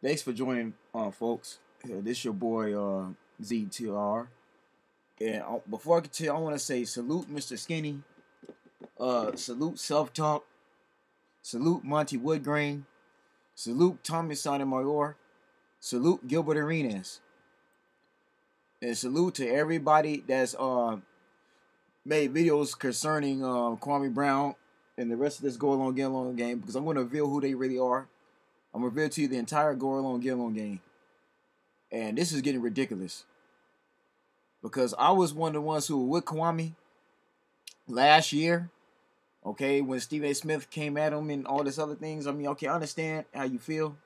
Thanks for joining, folks. This your boy ZTR. And before I continue, I want to say salute Mr. Skinny, salute Self Talk, salute Monty Woodgrain, salute Tommy Sotomayor, salute Gilbert Arenas, and salute to everybody that's made videos concerning Kawame Brown and the rest of this Go Along Get Along game, because I'm going to reveal who they really are. I'm going to reveal to you the entire Go Along Get Along game. And this is getting ridiculous. Because I was one of the ones who were with Kawame last year. Okay, when Stephen A. Smith came at him and all this other things. I mean, okay, I understand how you feel.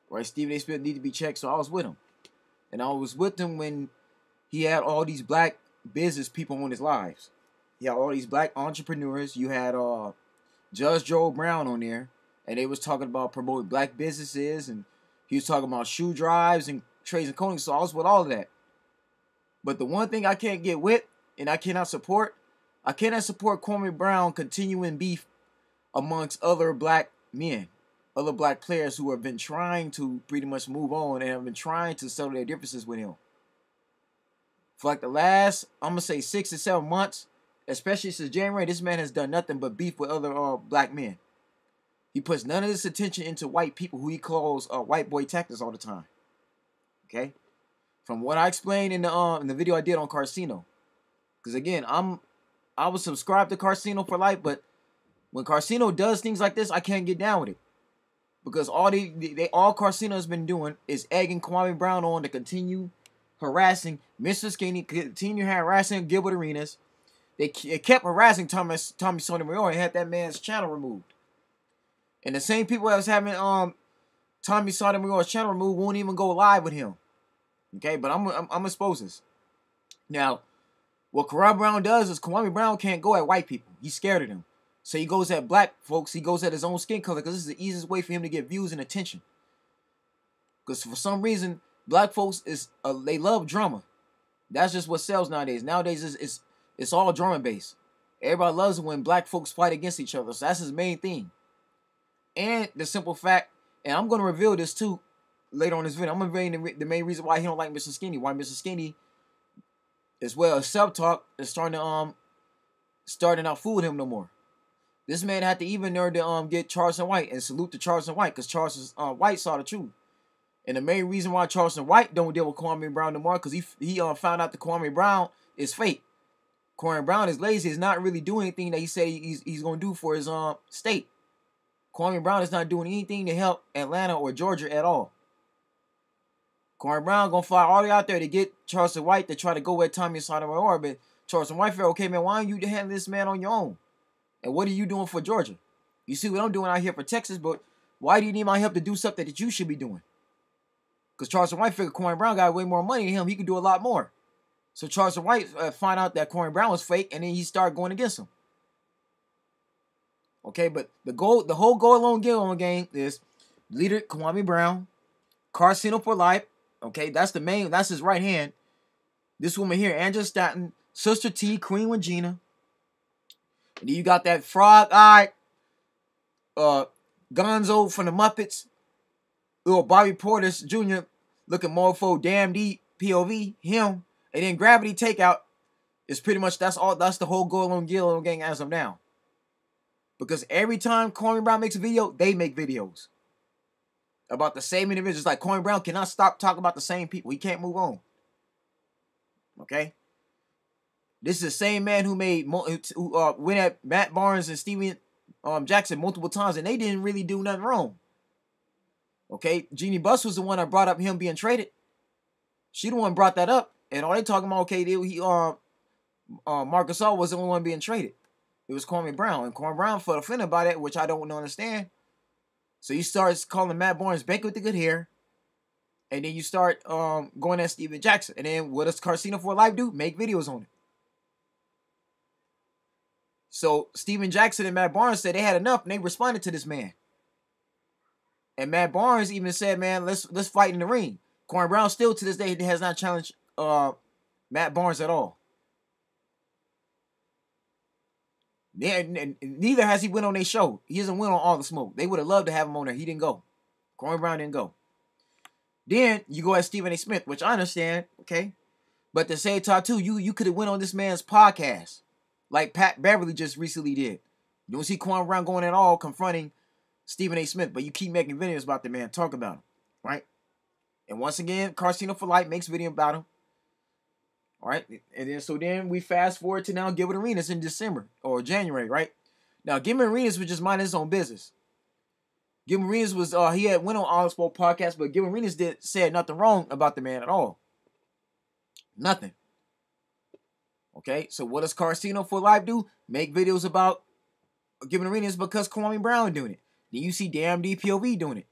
Right, Stephen A. Smith needed to be checked, so I was with him. And I was with him when he had all these black business people on his lives. He had all these black entrepreneurs. You had Judge Joe Brown on there. And they was talking about promoting black businesses. And he was talking about shoe drives and trades and coatings. So I was with all of that. But the one thing I can't get with, and I cannot support Kawame Brown continuing beef amongst other black men, other black players who have been trying to pretty much move on and have been trying to settle their differences with him. For like the last, I'm going to say 6 to 7 months, especially since January, this man has done nothing but beef with other black men. He puts none of this attention into white people who he calls white boy tactics all the time. Okay? From what I explained in the video I did on Carcino. Because again, I was subscribed to Carcino for life, but when Carcino does things like this, I can't get down with it. Because all Carcino has been doing is egging Kawame Brown on to continue harassing Mr. Skinny, continue harassing Gilbert Arenas. They kept harassing Tommy Sotomayor and had that man's channel removed. And the same people that was having Tommy Sotomayor's channel removed won't even go live with him. Okay, but I'm expose this. Now, what Kawame Brown does is Kawame Brown can't go at white people. He's scared of them. So he goes at black folks. He goes at his own skin color because this is the easiest way for him to get views and attention. Because for some reason, black folks they love drama. That's just what sells nowadays. Nowadays, it's all drama based. Everybody loves it when black folks fight against each other. So that's his main thing. And the simple fact, and I'm going to reveal this too later on in this video. I'm going to reveal the main reason why he don't like Mr. Skinny. Why Mr. Skinny, as well as self-talk, is starting to not fool with him no more. This man had to even nerve to get Charleston White, and salute to Charleston White, because Charleston White saw the truth. And the main reason why Charleston White don't deal with Kawame Brown no more, because he found out that Kawame Brown is fake. Kawame Brown is lazy. He's not really doing anything that he said he's going to do for his state. Kawame Brown is not doing anything to help Atlanta or Georgia at all. Kawame Brown gonna fly all the way out there to get Charleston White to try to go with Tommy Sotomayor, but Charleston White felt, okay, man, why don't you handle this man on your own? And what are you doing for Georgia? You see what I'm doing out here for Texas, but why do you need my help to do something that you should be doing? Because Charleston White figured Kawame Brown got way more money than him. He could do a lot more. So Charleston White find out that Kawame Brown was fake, and then he started going against him. Okay, but the whole Go Along Get Along game is leader Kawame Brown, Carcino for life. Okay, that's his right hand. This woman here, Angela Stanton, Sister T, Queen Regina. And then you got that frog-eyed Gonzo from the Muppets, little Bobby Porter Jr. looking mofo, damn deep POV, him. And then Gravity Takeout is pretty much that's the whole Go Along Get Along gang as of now. Because every time Kawame Brown makes a video, they make videos about the same individuals. Like Kawame Brown cannot stop talking about the same people. He can't move on. Okay? This is the same man who went at Matt Barnes and Steven Jackson multiple times, and they didn't really do nothing wrong. Okay? Jeannie Buss was the one that brought up him being traded. She the one brought that up. And all they talking about, okay, Marcus All was the only one being traded. It was Kawame Brown. And Kawame Brown felt offended by that, which I don't understand. So he starts calling Matt Barnes Bank with the good hair. And then you start going at Steven Jackson. And then what does Carcino for Life do? Make videos on it. So Steven Jackson and Matt Barnes said they had enough, and they responded to this man. And Matt Barnes even said, man, let's fight in the ring. Kawame Brown still to this day has not challenged Matt Barnes at all. And neither has he went on their show. He hasn't went on All the Smoke. They would have loved to have him on there. He didn't go. Kawame Brown didn't go. Then you go at Stephen A. Smith, which I understand, okay? But to say talk too, you could have went on this man's podcast, like Pat Beverly just recently did. You don't see Kawame Brown going at all confronting Stephen A. Smith, but you keep making videos about the man, talk about him, right? And once again, Carsino for Life makes video about him. All right, and then we fast forward to now Gilbert Arenas in December or January, right? Now Gilbert Arenas was just minding his own business. Gilbert Arenas was he had went on All the Sport podcast, but Gilbert Arenas said nothing wrong about the man at all. Nothing. Okay, so what does Carsino for Life do? Make videos about Gilbert Arenas because Kawame Brown doing it. Then you see damn DPOV doing it.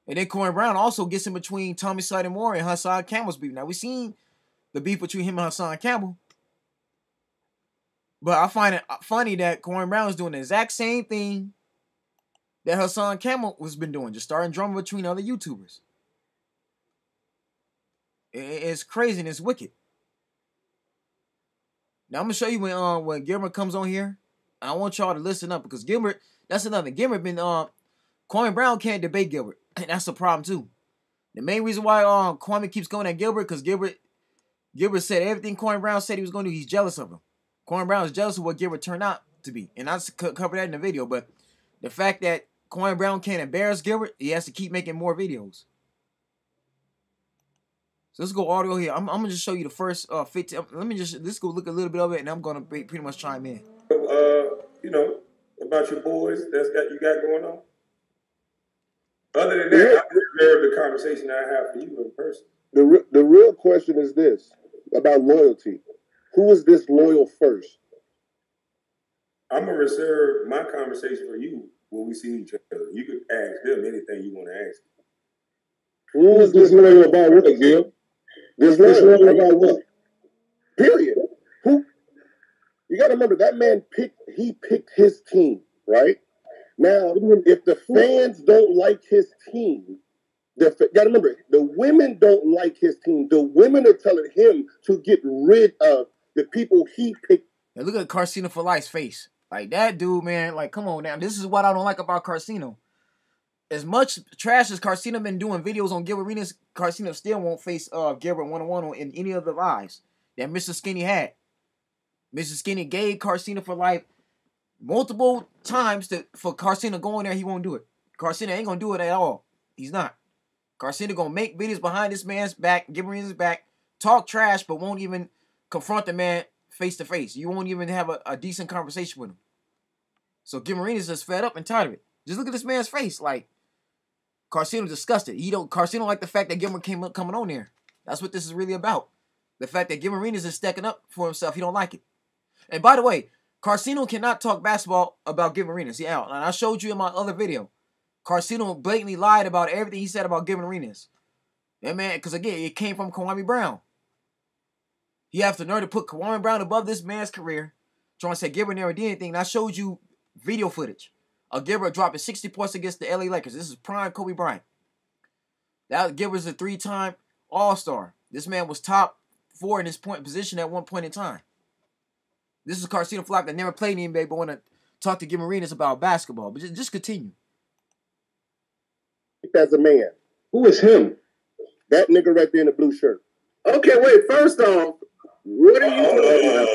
And then Kawame Brown also gets in between Tommy Moore and Hassan Campbell's beef. Now we seen the beef between him and Hassan Campbell. But I find it funny that Kawame Brown is doing the exact same thing that Hassan Campbell has been doing, just starting drama between other YouTubers. It's crazy and it's wicked. Now I'm gonna show you when Gilbert comes on here. I want y'all to listen up because Gilbert, that's another thing. Gilbert been Kawame Brown can't debate Gilbert. And that's the problem too. The main reason why Kawame keeps going at Gilbert because Gilbert said everything Kawame Brown said he was going to do. He's jealous of him. Kawame Brown is jealous of what Gilbert turned out to be. And I covered that in the video. But the fact that Kawame Brown can't embarrass Gilbert, he has to keep making more videos. So let's go audio here. I'm going to just show you the first 15. Let's go look a little bit of it, and I'm going to pretty much chime in. You know, about your boys you got going on. Other than that, I reserve the conversation I have for you in person. The real question is this, about loyalty. Who is this loyal first? I'm going to reserve my conversation for you when we see each other. You can ask them anything you want to ask. Who is this loyal about what, Gil? This loyal about what? Period. Who? You got to remember, that man picked his team, right? Now, if the fans don't like his team, you got to remember, the women don't like his team. The women are telling him to get rid of the people he picked. Now look at Carsino for Life's face. Like, that dude, man, like, come on now. This is what I don't like about Carsino. As much trash as Carsino been doing videos on Gilbert Arenas, Carsino still won't face Gilbert one-on-one in any of the lives that Mr. Skinny had. Mr. Skinny gave Carsino for Life multiple times for Carsino going there. He won't do it. Carsino ain't going to do it at all. He's not. Carsino going to make videos behind this man's back, Gilbert Arenas' back, talk trash, but won't even confront the man face-to-face. You won't even have a decent conversation with him. So Gilbert Arenas is fed up and tired of it. Just look at this man's face. Like, Carsino disgusted. Carsino like the fact that Gilbert coming on there. That's what this is really about. The fact that Gilbert Arenas is stacking up for himself. He don't like it. And by the way, Carsino cannot talk basketball about Gilbert Arenas. Yeah, and I showed you in my other video. Carsino blatantly lied about everything he said about Gilbert Arenas. That man, because again, it came from Kawame Brown. He has the nerve to put Kawame Brown above this man's career, trying to say Gilbert never did anything. And I showed you video footage of Gilbert dropping 60 points against the LA Lakers. This is prime Kobe Bryant. That Gilbert's a 3-time All-Star. This man was top 4 in his point position at one point in time. This is Carsino Flock that never played in the NBA but want to talk to Gilbert Arenas about basketball. But just continue. As a man. Who is him? That nigga right there in the blue shirt. Okay, wait. First off, what are you talking about?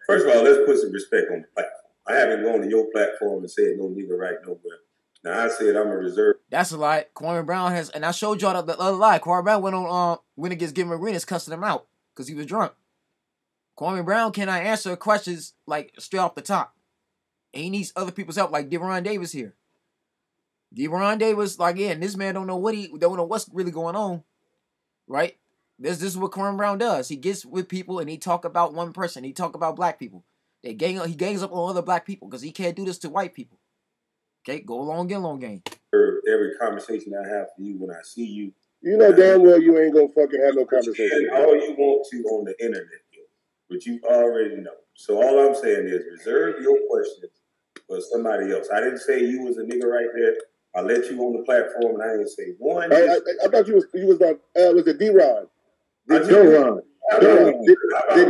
First of all, let's put some respect on the platform. I haven't gone to your platform and said no nigga right nowhere. Now I said I'm a reserve. That's a lie. Kawame Brown has, and I showed y'all the other lie. Kawame Brown went against Gilbert Arenas, cussing him out because he was drunk. Kawame Brown cannot answer questions like straight off the top. And he needs other people's help, like DeVon Davis here. DeVon Davis, like, yeah, and this man don't know what's really going on, right? This is what Kawame Brown does. He gets with people and he talk about one person. He talk about black people. He gangs up on other black people because he can't do this to white people. Okay, go along, Get Along Gang. Every conversation I have for you when I see you. You know damn well you ain't gonna fucking have no conversation. All you want to on the internet, but you already know. So all I'm saying is reserve your questions for somebody else. I didn't say you was a nigga right there. I let you on the platform and I didn't say one. I thought you was was it D-Rod? Did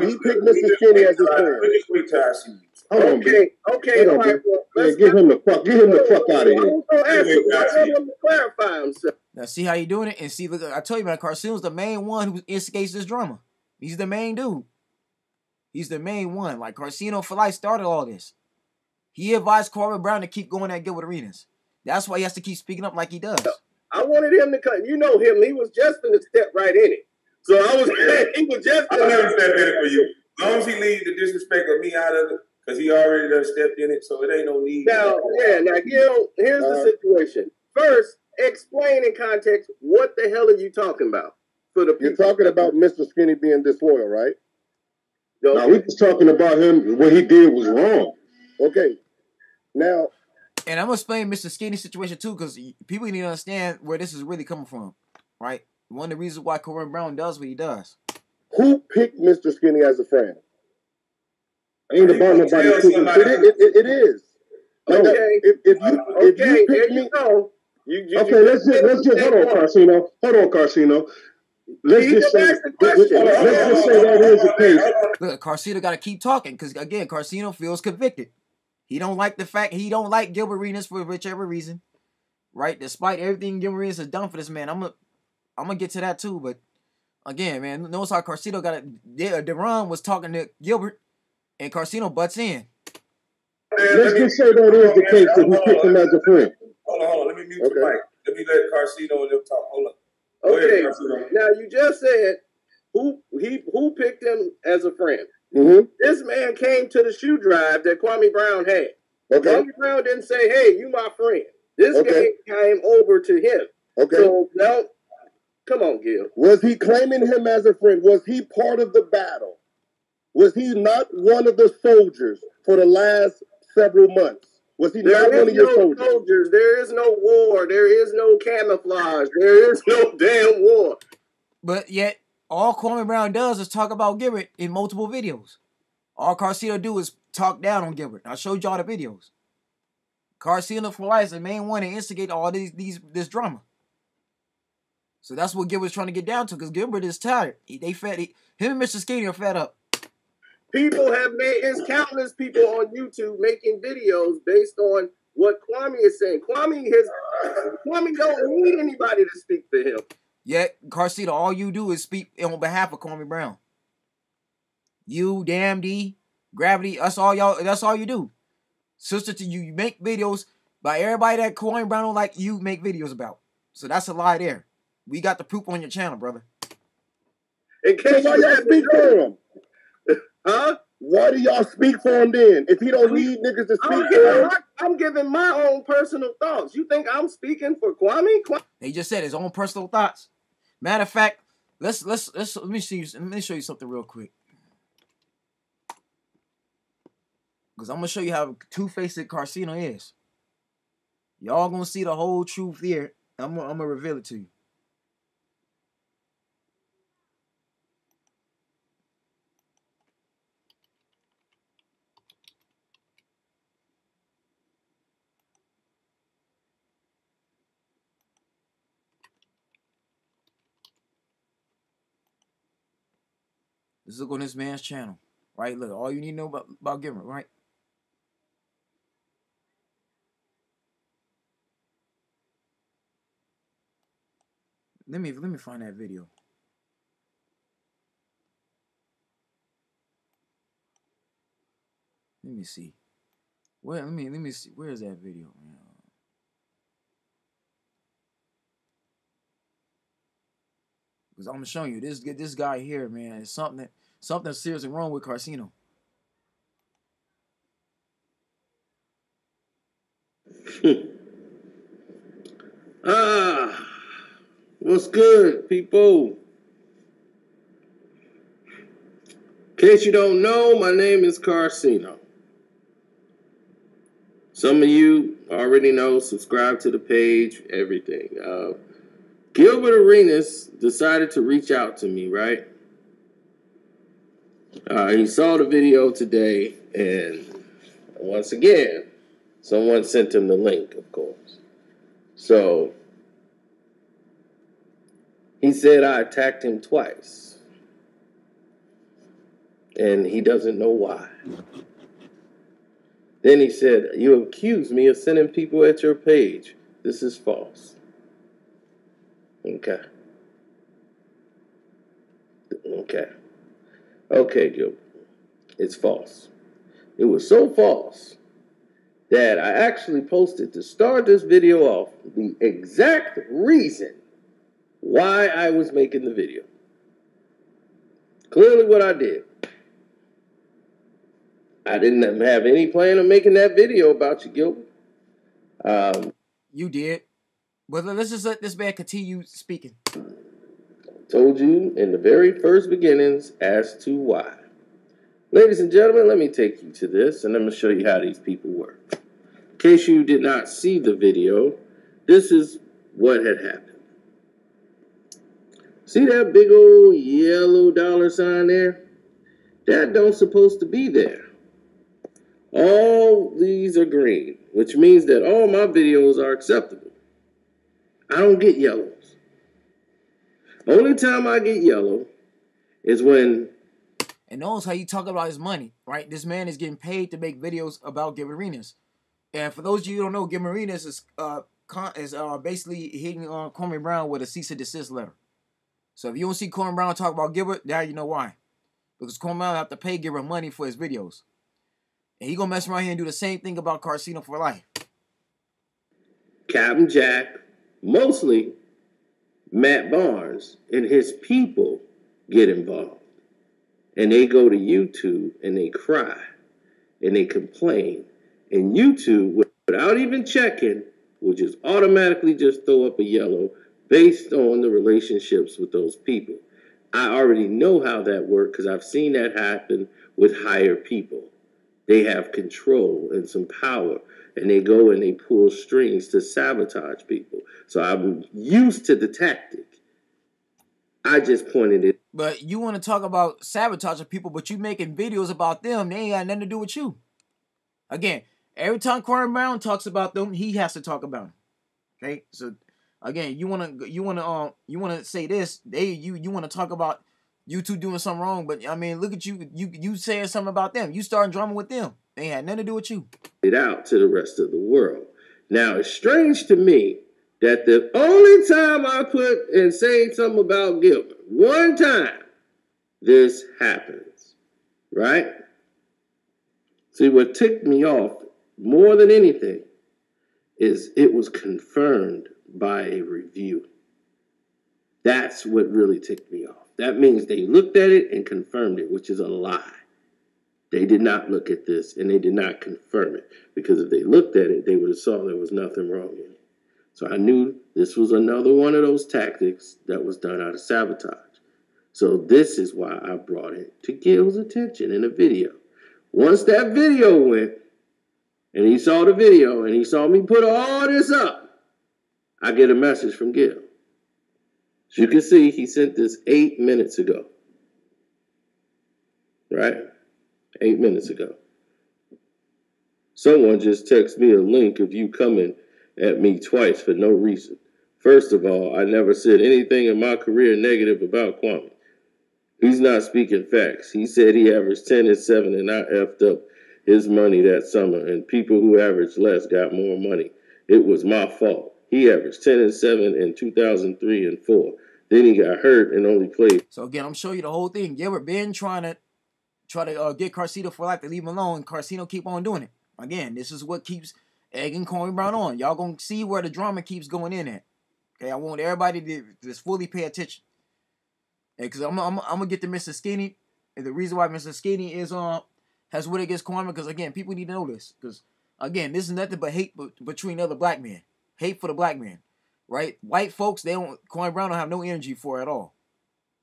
he pick Mr. Skinny as his friend? Just wait till I see you. Okay, all right. Well, get him the fuck out of here. I want him to clarify himself. Now see how you doing it, and see, look, I told you, man, Carcino's the main one who instigates this drama. He's the main dude. He's the main one. Like, Carcino for life started all this. He advised Kawame Brown to keep going at Gilbert Arenas. That's why he has to keep speaking up like he does. I wanted him to cut. You know him. He was just going to step right in it. So I was. He was just. I'll never step in it for you. As long as he leaves the disrespect of me out of it, because he already done stepped in it, so it ain't no need. Now, Gil, here's the situation. First, explain in context what the hell are you talking about? For the You're talking about Mr. Skinny being disloyal, right? Okay. No, we was talking about him. What he did was wrong. Okay. Now, and I'm gonna explain Mr. Skinny's situation too, because people need to understand where this is really coming from, right? One of the reasons why Kawame Brown does what he does. Who picked Mr. Skinny as a friend? Ain't about nobody. It is. Okay. If you pick me, okay. Let's just hold on, Carcino. Let's just say that is the case. Look, Carcino got to keep talking because again, Carcino feels convicted. He don't like the fact he don't like Gilbert Arenas for whichever reason, right? Despite everything Gilbert Arenas has done for this man, I'm gonna get to that too. But again, man, notice how Carcino got it. Deron was talking to Gilbert, and Carcino butts in. Let's just say that is the case that he picked him as a friend. Hold on. Let me mute the mic. Let me let Carcino and them talk. Hold on. Okay. Now you just said who picked him as a friend. Mm-hmm. This man came to the shoe drive that Kawame Brown had. Okay. Kawame Brown didn't say, "Hey, you my friend." This guy came over to him. Okay. So now, come on, Gil. Was he claiming him as a friend? Was he part of the battle? Was he not one of the soldiers for the last several months? Was he not one of your soldiers? There is no war. There is no camouflage. There is no damn war. But yet, all Kawame Brown does is talk about Gilbert in multiple videos. All Carcino do is talk down on Gilbert. I showed y'all the videos. Carcino for life is the main one to instigate all this drama. So that's what Gilbert's trying to get down to, because Gilbert is tired. Him and Mr. Skinny are fed up. People have there's countless people on YouTube making videos based on what Kawame is saying. Kawame don't need anybody to speak for him. Yet, Carcino, all you do is speak on behalf of Kawame Brown. You, Damn D, Gravity, that's all you do. Sister to you, you make videos by everybody that Kawame Brown don't like, you make videos about. So that's a lie there. We got the proof on your channel, brother. In case why y'all speak for him? Huh? Why do y'all speak for him then? If he don't need niggas to speak for him? I'm giving my own personal thoughts. You think I'm speaking for Kawame? He just said his own personal thoughts. Matter of fact, let me show you something real quick. Because I'm gonna show you how two-faced Carcino is. Y'all gonna see the whole truth here. I'm gonna reveal it to you. Let's look on this man's channel, right? Look, all you need to know about Gilbert, right? Let me find that video. Let me see. Let me see. Where is that video? Because I'm showing you this guy here, man. It's something seriously wrong with Carcino. What's good, people? In case you don't know, my name is Carcino. Some of you already know, subscribe to the page, everything. Gilbert Arenas decided to reach out to me, right? He saw the video today, and once again, someone sent him the link, of course. So, he said I attacked him twice, and he doesn't know why. Then he said, you accuse me of sending people at your page. This is false. Okay. Okay, Gilbert. It's false. It was so false that I actually posted, to start this video off, the exact reason why I was making the video. Clearly what I did. I didn't have any plan of making that video about you, Gilbert. You did. But let's just let this man continue speaking. Told you in the very first beginnings as to why. Ladies and gentlemen, let me take you to this, and I'm going to show you how these people work. In case you did not see the video, this is what had happened. See that big old yellow dollar sign there? That don't supposed to be there. All these are green, which means that all my videos are acceptable. I don't get yellows. Only time I get yellow is when... And knows how you talk about his money, right? This man is getting paid to make videos about Gilbert Arenas. And for those of you who don't know, Gilbert Arenas is basically hitting Kawame Brown with a cease and desist letter. So if you don't see Kawame Brown talk about Gilbert, now you know why. Because Kawame Brown have to pay Gilbert money for his videos. And he gonna mess around here and do the same thing about Casino for Life. Captain Jack, mostly Matt Barnes and his people get involved. And they go to YouTube and they cry and they complain. And YouTube, without even checking, will just automatically just throw up a yellow based on the relationships with those people. I already know how that works because I've seen that happen with higher people. They have control and some power, and they go and they pull strings to sabotage people. So I'm used to the tactic. I just pointed it. But you want to talk about sabotaging people, but you making videos about them, they ain't got nothing to do with you. Again, every time Kawame Brown talks about them, he has to talk about them. Okay? So again, you wanna say this, you wanna talk about you two doing something wrong, but I mean, look at you saying something about them. You starting drama with them. They had nothing to do with you. It out to the rest of the world. Now, it's strange to me that the only time I put and say something about Gilbert, one time, this happens, right? See, what ticked me off more than anything is it was confirmed by a review. That's what really ticked me off. That means they looked at it and confirmed it, which is a lie. They did not look at this and they did not confirm it, because if they looked at it, they would have saw there was nothing wrong in it. So I knew this was another one of those tactics that was done out of sabotage. So this is why I brought it to Gil's attention in a video. Once that video went, and he saw the video, and he saw me put all this up, I get a message from Gil. As you can see, he sent this 8 minutes ago. Right? 8 minutes ago. Someone just texted me a link of you coming at me twice for no reason. First of all, I never said anything in my career negative about Kawame. He's not speaking facts. He said he averaged 10 and 7 and I effed up his money that summer, and people who averaged less got more money. It was my fault. He averaged 10 and 7 in 2003 and 4. Then he got hurt and only played. So again, I'm showing you the whole thing. Gilbert been trying to get Casino for Life to leave him alone, and Casino keep on doing it. Again, this is what keeps egging Kawame Brown on. Y'all gonna see where the drama keeps going in at. Okay, I want everybody to just fully pay attention. Because I'm gonna get to Mr. Skinny, and the reason why Mr. Skinny is has what against Kawame, because again, people need to know this. Because again, this is nothing but hate between other black men. Hate for the black man, right? White folks, Kawame Brown don't have no energy for it at all.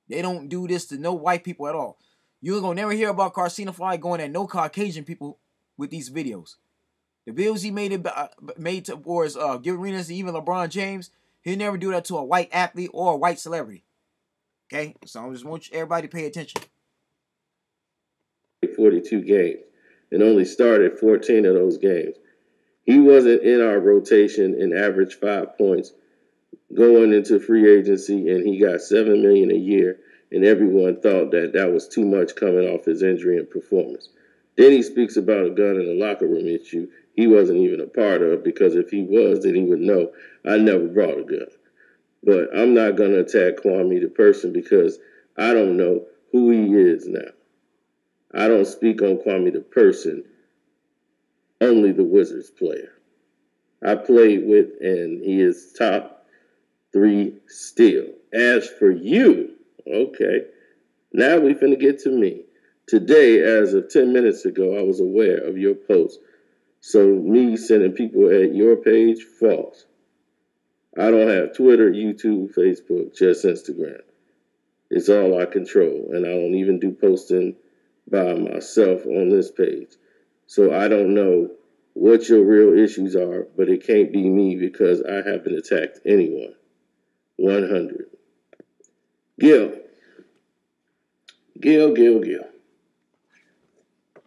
They don't do this to no white people at all. You're gonna never hear about Casino Fly going at no Caucasian people with these videos. The videos he made towards Gilbert Arenas and even LeBron James, he'll never do that to a white athlete or a white celebrity. Okay, so I just want everybody to pay attention. 42 games and only started 14 of those games. He wasn't in our rotation and averaged 5 points going into free agency, and he got $7 million a year, and everyone thought that was too much coming off his injury and performance. Then he speaks about a gun in the locker room issue he wasn't even a part of, because if he was, then he would know I never brought a gun. But I'm not going to attack Kawame the person because I don't know who he is now. I don't speak on Kawame the person, only the Wizards player. I played with, and he is top 3 still. As for you, okay, now we finna get to me. Today, as of 10 minutes ago, I was aware of your post. So me sending people at your page, false. I don't have Twitter, YouTube, Facebook, just Instagram. It's all I control, and I don't even do posting by myself on this page. So I don't know what your real issues are, but it can't be me because I haven't attacked anyone. 100. Gil.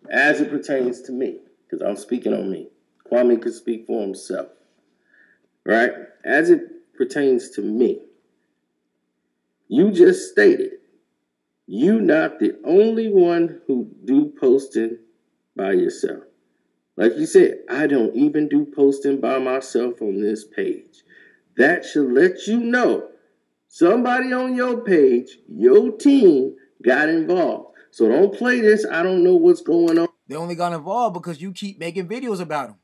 As it pertains to me, because I'm speaking on me. Kawame could speak for himself. Right? As it pertains to me, you just stated you not the only one who do posting by yourself. Like you said, I don't even do posting by myself on this page. That should let you know somebody on your page, your team, got involved. So don't play this, I don't know what's going on. They only got involved because you keep making videos about him.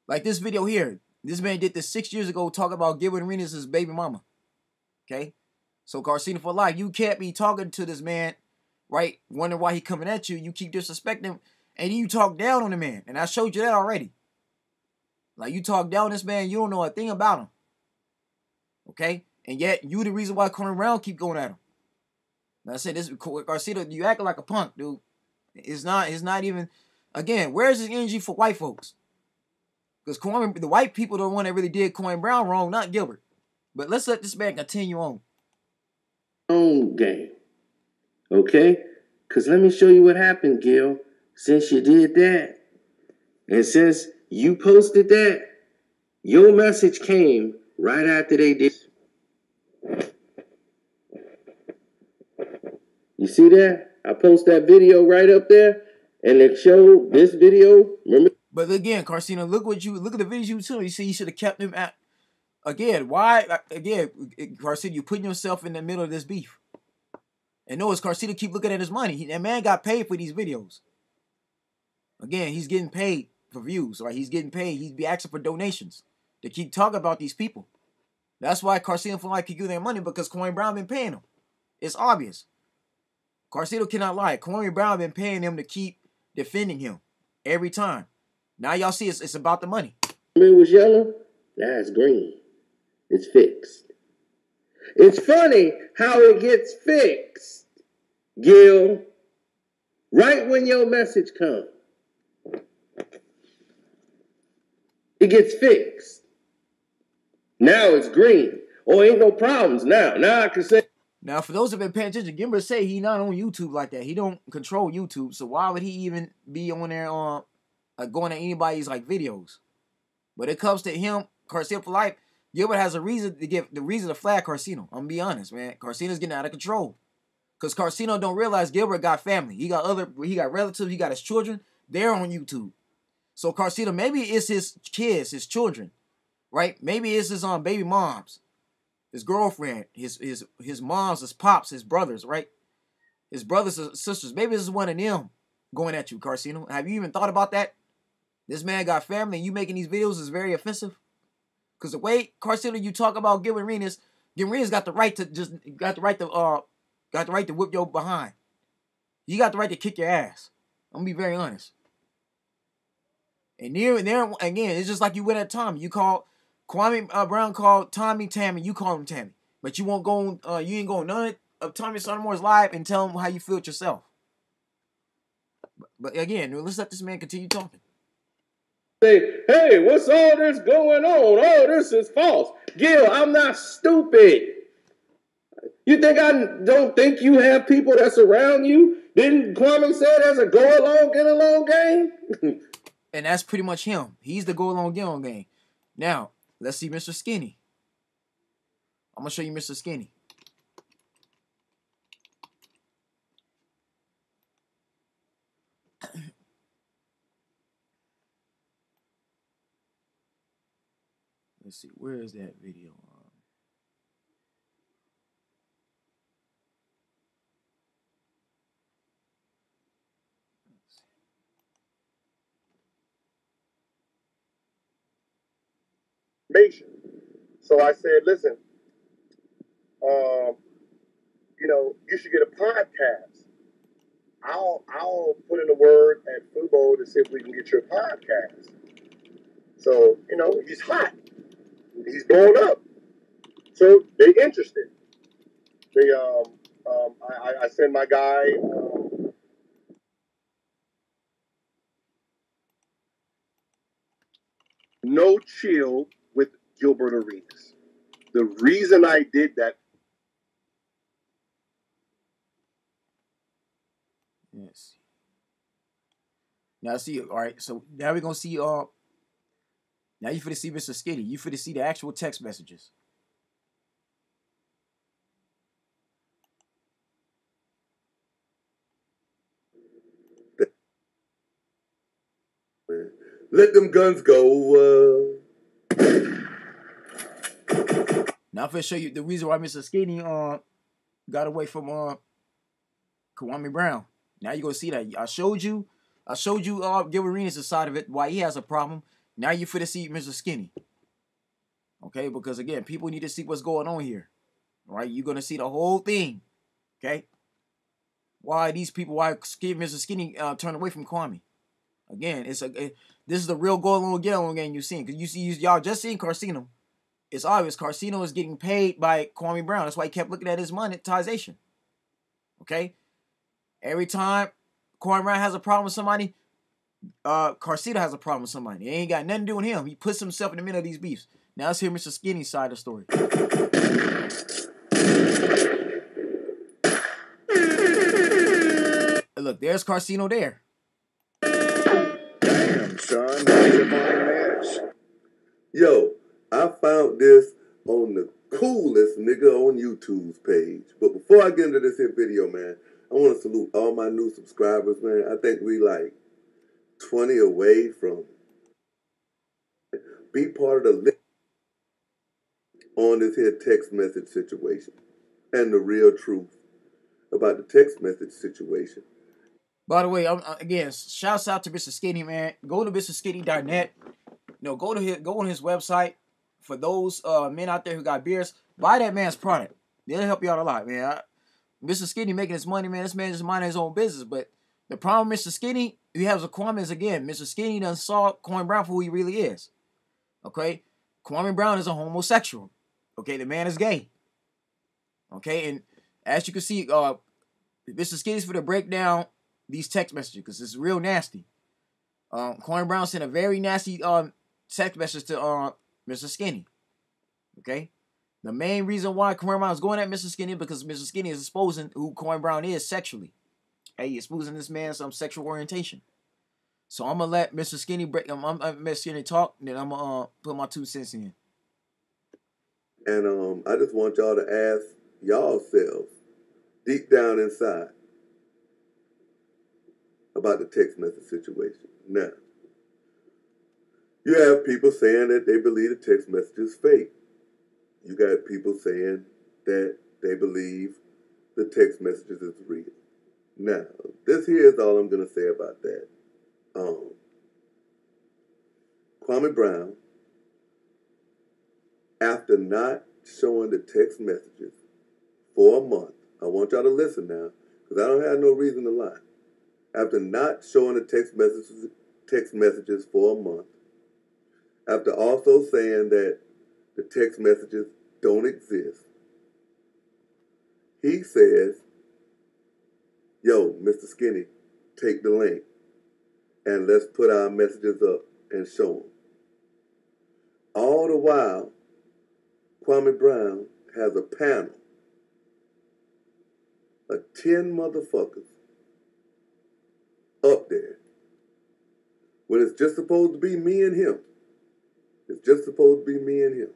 Like this video here. This man did this 6 years ago talking about Gilbert Arenas' baby mama. Okay? So Carcino for life. You can't be talking to this man, right? Wondering why he coming at you. You keep disrespecting him. And you talk down on the man. And I showed you that already. Like you talk down on this man, you don't know a thing about him. Okay? And yet you the reason why Kawame Brown keep going at him. And I said this Carcino, you acting like a punk, dude. It's not even, again, where's his energy for white folks? Because the white people are the one that really did Kawame Brown wrong, not Gilbert. But let's let this man continue on. Own game. Okay? Because let me show you what happened, Gil. Since you did that, and since you posted that, your message came right after they did. You see that? I post that video right up there, and it showed this video. Remember? But again, Carcino, look at the videos you took. You see, you should have kept him at. Again, why? Again, Carcino, you putting yourself in the middle of this beef. And notice Carcino keep looking at his money. That man got paid for these videos. Again, he's getting paid for views, right? He's getting paid. He's be asking for donations to keep talking about these people. That's why Carcino for life keep giving their money, because Kawame Brown been paying him. It's obvious. Carcino cannot lie. Kawame Brown been paying him to keep defending him every time. Now y'all see it's about the money. It was yellow. Now it's green. It's fixed. It's funny how it gets fixed, Gil. Right when your message comes, it gets fixed. Now it's green. Oh, ain't no problems now. Now I can say. Now, for those who have been paying attention, Gimber say he not on YouTube like that. He don't control YouTube, so why would he even be on there going at anybody's like videos? But it comes to him, Carcino for life. Gilbert has a reason to give the reason to flag Carcino. I'm gonna be honest, man. Carcino's getting out of control. Because Carcino don't realize Gilbert got family. He got relatives, he got his children. They're on YouTube. So Carcino, maybe it's his kids, his children, right? Maybe it's his baby moms, his girlfriend, his moms, his pops, his brothers, right? His brothers and sisters. Maybe this is one of them going at you, Carcino. Have you even thought about that? This man got family and you making these videos is very offensive. Because the way, Carcino, you talk about Gilbert Arenas got the right to whip your behind. You got the right to kick your ass. I'm gonna be very honest. And there again, it's just like you went at Tommy. You called Kawame Brown called Tommy Tammy. You call him Tammy, but you won't go on. You ain't going none of Tommy Sotomayor's live and tell him how you feel it yourself. But again, let's let this man continue talking. Say, hey, what's all this going on? Oh, this is false. Gil, I'm not stupid. You think I don't think you have people that's around you? Didn't Kwame say there's a go along, get along game? And that's pretty much him. He's the go along, get along game. Now, let's see Mr. Skinny. I'm going to show you Mr. Skinny. let's see, where is that video? So I said, listen, you should get a podcast. I'll put in a word at Fubo to see if we can get your podcast. So, he's hot. He's blown up. So they interested. They I send my guy No Chill with Gilbert Arenas. The reason I did that. Yes. Now see, all right. So now we're gonna see. Now you finna see Mr. Skinny. You finna see the actual text messages. Let them guns go. Now I'm finna show you the reason why Mr. Skinny got away from Kawame Brown. Now you're gonna see that. I showed you Gilbert Arenas' side of it, why he has a problem. Now you finna see Mr. Skinny. Okay, because again, people need to see what's going on here. All right, you're gonna see the whole thing. Okay, why Mr. Skinny turned away from Kawame. Again, this is the real Get Along Gang you've seen. Because y'all just seen Carcino. It's obvious Carcino is getting paid by Kawame Brown. That's why he kept looking at his monetization. Okay? Every time Kawame Brown has a problem with somebody, Carcino has a problem with somebody. It ain't got nothing to do with him. He puts himself in the middle of these beefs. Now let's hear Mr. Skinny's side of the story. Look, there's Carcino there. Damn, son, how'd you find this? Yo, I found this on the coolest nigga on YouTube's page. But before I get into this here video, man, I want to salute all my new subscribers, man. I think we like 20 away from be part of the list on this here text message situation and the real truth about the text message situation. By the way, again, shouts out to Mr. Skinny, man. Go to MrSkinny.net. Go on his website. For those men out there who got beers, buy that man's product. It'll help you out a lot, man. Mr. Skinny making his money, man. This man just minding his own business. But the problem with Mr. Skinny, he has a Kawame is, again, Mr. Skinny done saw Kawame Brown for who he really is. Okay? Kawame Brown is a homosexual. Okay? The man is gay. Okay? And as you can see, Mr. Skinny's for to break down these text messages because it's real nasty. Kawame Brown sent a very nasty text message to Mr. Skinny. Okay? The main reason why Kawame Brown is going at Mr. Skinny because Mr. Skinny is exposing who Kawame Brown is sexually. Hey, he's exposing this man some sexual orientation. So I'm gonna let Mr. Skinny Mr. Skinny talk, and then I'm gonna put my 2 cents in. And I just want y'all to ask y'all selves deep down inside about the text message situation. Now, you have people saying that they believe the text message is fake. You got people saying that they believe the text messages is real. Now, this here is all I'm going to say about that. Kawame Brown, after not showing the text messages for a month, I want y'all to listen now, because I don't have no reason to lie. After not showing the text messages for a month, after also saying that the text messages don't exist, he says, yo, Mr. Skinny, take the link and let's put our messages up and show them. All the while, Kawame Brown has a panel of 10 motherfuckers up there when it's just supposed to be me and him. It's just supposed to be me and him.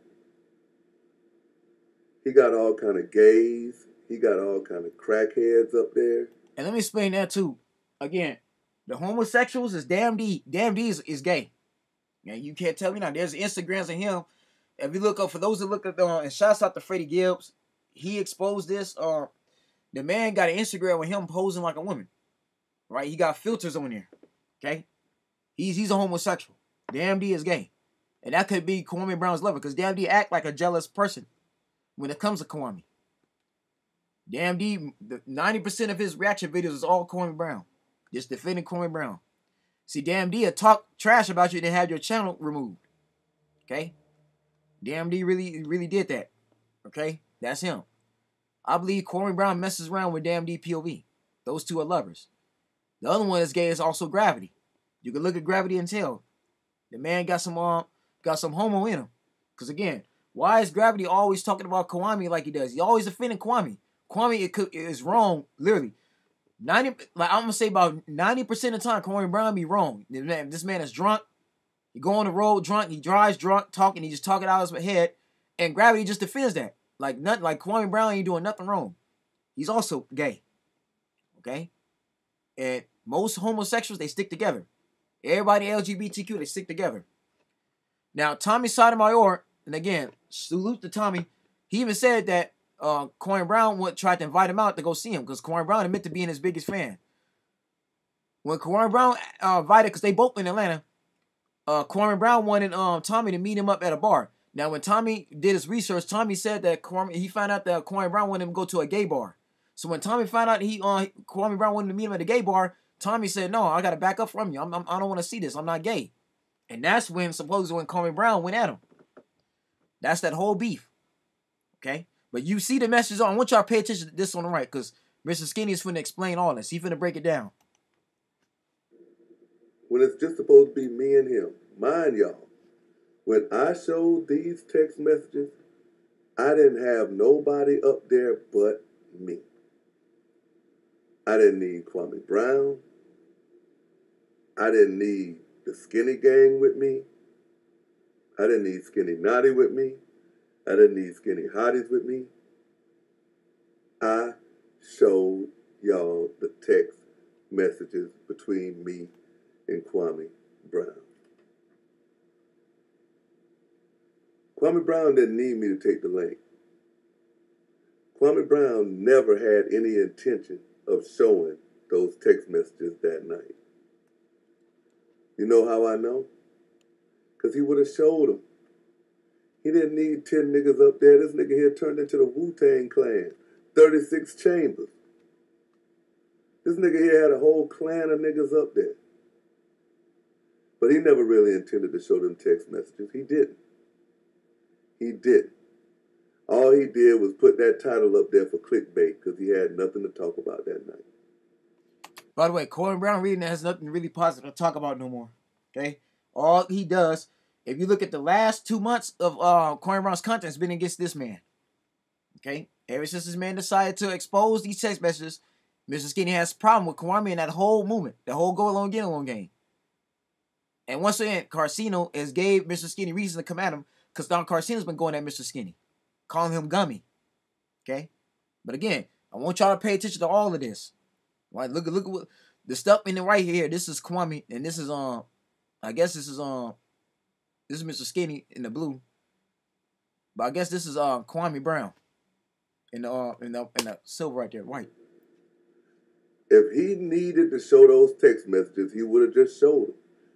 He got all kind of gays. He got all kind of crackheads up there. And let me explain that too. Again, the homosexuals is Damn D. Damn D is gay. And you can't tell me now. There's Instagrams of him. if you look up, for those that look at and shouts out to Freddie Gibbs, he exposed this. The man got an Instagram with him posing like a woman, right? He got filters on there, okay? He's a homosexual. Damn D is gay, and that could be Kawame Brown's lover, because Damn D act like a jealous person when it comes to Kawame. Damn D, 90% of his reaction videos is all Kawame Brown, just defending Kawame Brown. See, Damn D will talk trash about you and then have your channel removed, okay? Damn D really did that, okay? That's him. I believe Kawame Brown messes around with Damn D POV. Those two are lovers. The other one that's gay is also Gravity. You can look at Gravity and tell the man got some homo in him. Because again, why is Gravity always talking about Kawame like he does? He always offending Kawame. Kawame is wrong, literally. I'm gonna say about 90% of the time, Kawame Brown be wrong. This man is drunk. He go on the road drunk. He drives drunk, talking. He just talking out of his head, and Gravity just defends that. Like Kawame Brown ain't doing nothing wrong. He's also gay. Okay, and most homosexuals, they stick together. Everybody LGBTQ, they stick together. Now Tommy Sotomayor, and again, salute to Tommy. He even said that Kawame Brown tried to invite him out to go see him because Kawame Brown admitted to being his biggest fan. When Kawame Brown invited, because they both in Atlanta, Kawame Brown wanted Tommy to meet him up at a bar. Now, when Tommy did his research, Tommy said that he found out that Kawame Brown wanted him to go to a gay bar. So when Tommy found out Kawame Brown wanted to meet him at a gay bar, Tommy said, "No, I got to back up from you. I don't want to see this. I'm not gay." And that's when supposedly Kawame Brown went at him. That's that whole beef. Okay? But you see the message on. I want y'all to pay attention to this on the right, because Mr. Skinny is finna explain all this. He's finna break it down. When it's just supposed to be me and him. Mind y'all, when I showed these text messages, I didn't have nobody up there but me. I didn't need Kawame Brown. I didn't need the Skinny Gang with me. I didn't need Skinny Naughty with me. I didn't need Skinny Hotties with me. I showed y'all the text messages between me and Kawame Brown. Kawame Brown didn't need me to take the link. Kawame Brown never had any intention of showing those text messages that night. You know how I know? Because he would have showed them. He didn't need 10 niggas up there. This nigga here turned into the Wu-Tang Clan. 36 chambers. This nigga here had a whole clan of niggas up there. But he never really intended to show them text messages. He didn't. He didn't. All he did was put that title up there for clickbait because he had nothing to talk about that night. By the way, Kawame Brown reading that has nothing really positive to talk about no more. Okay? All he does, if you look at the last 2 months of Kawame Brown's content, has been against this man. Okay? Ever since this man decided to expose these text messages, Mr. Skinny has a problem with Kawame and that whole movement, the whole Go Along, Get Along game. And once again, Carcino has gave Mr. Skinny reason to come at him because Don Carcino's been going at Mr. Skinny, calling him gummy. Okay? But again, I want y'all to pay attention to all of this. Right? Look at what the stuff in the right here. This is Kawame, and this is I guess this is Mr. Skinny in the blue. But I guess this is Kawame Brown in the silver right there, white. If he needed to show those text messages, he would have just showed them.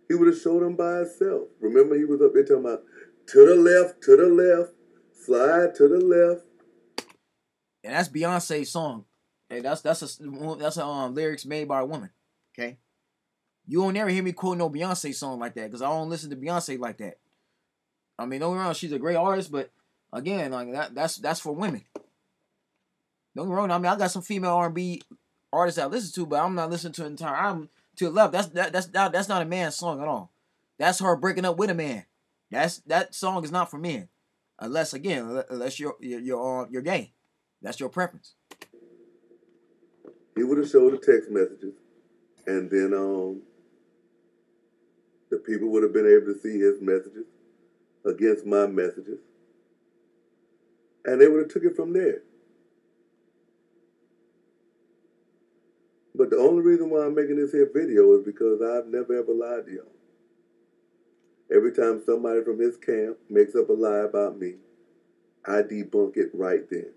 He would have showed them by himself. Remember, he was up there talking about to the left, slide to the left. And that's Beyonce's song. Hey, that's a lyrics made by a woman. Okay, you won't never hear me quote no Beyonce song like that because I don't listen to Beyonce like that. I mean, don't get me wrong, she's a great artist, but again, like that's for women. Don't get me wrong. I mean, I got some female R&B artists I listen to, but I'm not listening to the entire album to the left. That's not a man's song at all. That's her breaking up with a man. That song is not for men, unless you're gay. That's your preference. He would have showed the text messages, and then the people would have been able to see his messages against my messages, and they would have took it from there. But the only reason why I'm making this here video is because I've never ever lied to y'all. Every time somebody from his camp makes up a lie about me, I debunk it right then.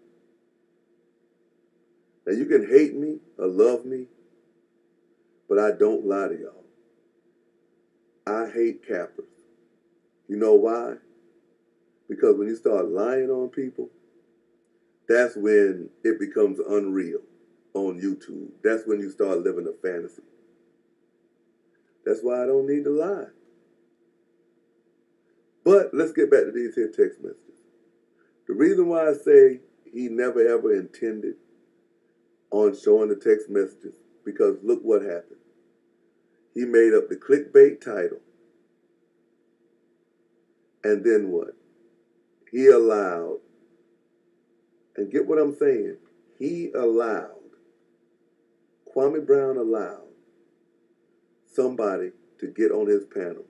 Now you can hate me or love me, but I don't lie to y'all. I hate cappers. You know why? Because when you start lying on people, that's when it becomes unreal on YouTube. That's when you start living a fantasy. That's why I don't need to lie. But let's get back to these here text messages. The reason why I say he never ever intended on showing the text messages, because look what happened. He made up the clickbait title. And then what? He allowed, and get what I'm saying, Kawame Brown allowed somebody to get on his panel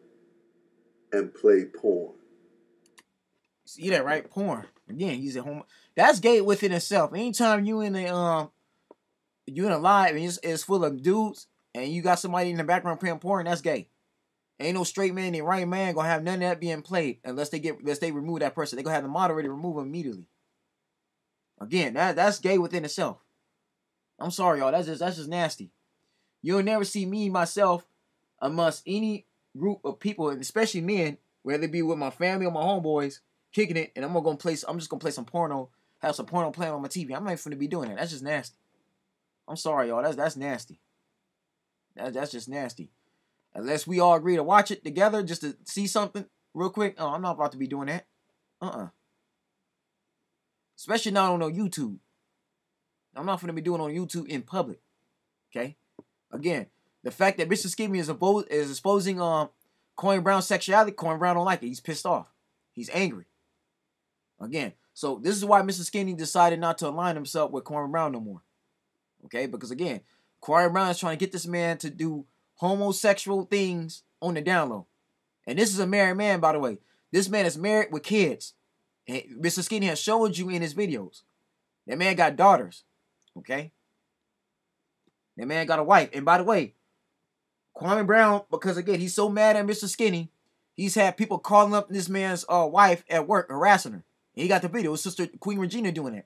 and play porn. See that, right? Porn. Again, he's at home. That's gay within itself. Anytime you in a live and it's full of dudes and you got somebody in the background playing porn, that's gay. Ain't no straight man and right man gonna have none of that being played unless they remove that person. They gonna have the moderator remove him immediately. Again, that's gay within itself. I'm sorry, y'all. That's just nasty. You'll never see me, myself, amongst any group of people, and especially men, whether it be with my family or my homeboys, kicking it, and I'm just gonna play some porno, have some porno playing on my TV. I'm not even gonna be doing that. That's just nasty. I'm sorry, y'all. That's nasty. That's just nasty. Unless we all agree to watch it together just to see something real quick. Oh, I'm not about to be doing that. Especially not on YouTube. I'm not going to be doing it on YouTube in public. Okay? Again, the fact that Mr. Skinny is exposing Kawame Brown's sexuality, Kawame Brown don't like it. He's pissed off. He's angry. Again, so this is why Mr. Skinny decided not to align himself with Kawame Brown no more. Okay? Because again, Kawame Brown is trying to get this man to do homosexual things on the down low. And this is a married man, by the way. This man is married with kids. And Mr. Skinny has showed you in his videos. That man got daughters. Okay? That man got a wife. And by the way, Kawame Brown, because again, he's so mad at Mr. Skinny, he's had people calling up this man's wife at work, harassing her. And he got the video. His sister, Queen Regina, doing that.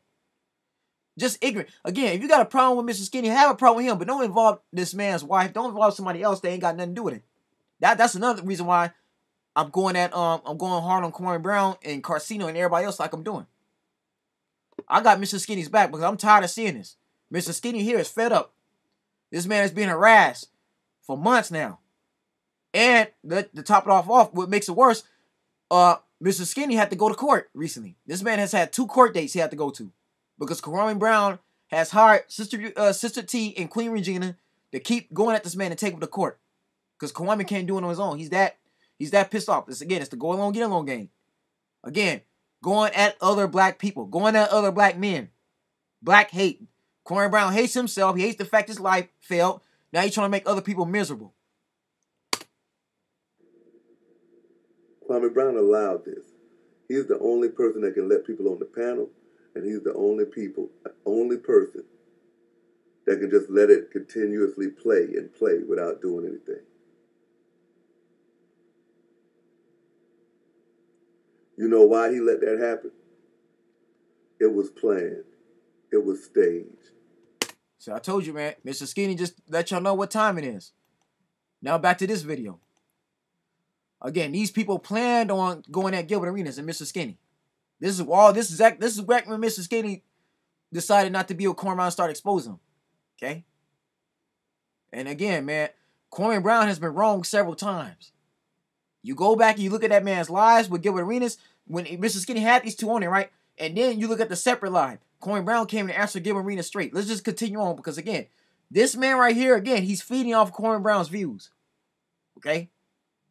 Just ignorant. Again, if you got a problem with Mr. Skinny, have a problem with him, but don't involve this man's wife. Don't involve somebody else that ain't got nothing to do with it. That's another reason why I'm going hard on Kawame Brown and Carcino and everybody else like I'm doing. I got Mr. Skinny's back because I'm tired of seeing this. Mr. Skinny here is fed up. This man is being harassed for months now. And to top it off, what makes it worse, Mr. Skinny had to go to court recently. This man has had 2 court dates he had to go to. Because Kawame Brown has hired Sister T and Queen Regina to keep going at this man and take him to court. Because Kawame can't do it on his own. He's that pissed off. It's the Go Along, Get Along game. Again, going at other black people. Going at other black men. Black hate. Kawame Brown hates himself. He hates the fact his life failed. Now he's trying to make other people miserable. Kawame Brown allowed this. He's the only person that can let people on the panel. And he's the only person that can just let it continuously play without doing anything. You know why he let that happen? It was planned. It was staged. So I told you, man, Mr. Skinny just let y'all know what time it is. Now back to this video. Again, these people planned on going at Gilbert Arenas and Mr. Skinny. This is back when Mr. Skinny decided not to be with Kawame Brown and started exposing him. Okay? And again, man, Kawame Brown has been wrong several times. You go back and you look at that man's lives with Gilbert Arenas when Mr. Skinny had these 2 on there, right? And then you look at the separate live. Kawame Brown came and answered Gilbert Arenas straight. Let's just continue on because, again, this man right here, again, he's feeding off Kawame Brown's views. Okay?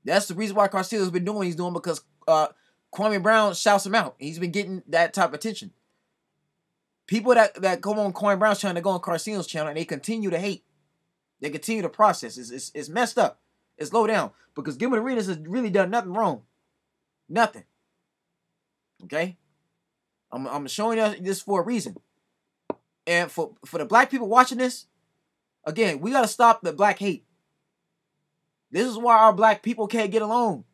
That's the reason why Carcillo's been doing what he's doing because Kawame Brown shouts him out. He's been getting that type of attention. People that come on Kawame Brown's channel, they go on Carcillo's channel, and they continue to hate. They continue to process. It's messed up. It's low down. Because Gilbert Arenas has really done nothing wrong. Nothing. Okay? I'm showing you this for a reason. And for the black people watching this, again, we got to stop the black hate. This is why our black people can't get along.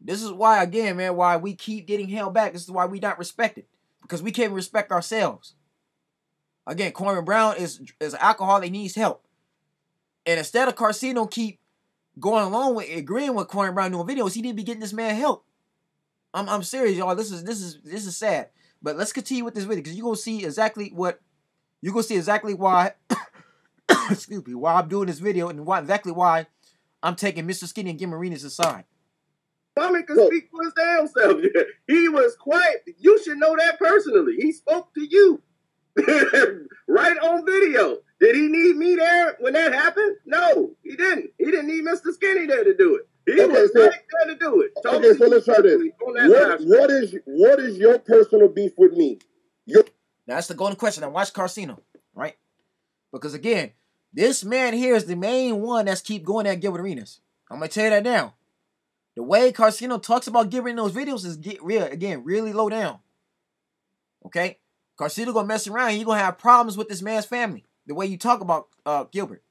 This is why, again, man, why we keep getting held back. This is why we not respected. Because we can't respect ourselves. Again, Kawame Brown is an alcoholic, he needs help. And instead of Carcino keep going along with agreeing with Kawame Brown doing videos, he need to be getting this man help. I'm serious, y'all. This is sad. But let's continue with this video because you're gonna see exactly why excuse me, why I'm doing this video and exactly why I'm taking Mr. Skinny and Gim Arenas aside. Kwame can speak for his damn self. He was quiet. You should know that personally. He spoke to you. Right on video. Did he need me there when that happened? No, he didn't. He didn't need Mr. Skinny there to do it. He was right there to do it. Okay, so let's try this. What is your personal beef with me? That's the golden question. Now watch Carcino, right? Because again, this man here is the main one that's keep going at Gilbert Arenas. I'm gonna tell you that now. The way Carcino talks about Gilbert in those videos is really low down. Okay? Carcino gonna mess around and you're gonna have problems with this man's family. The way you talk about Gilbert.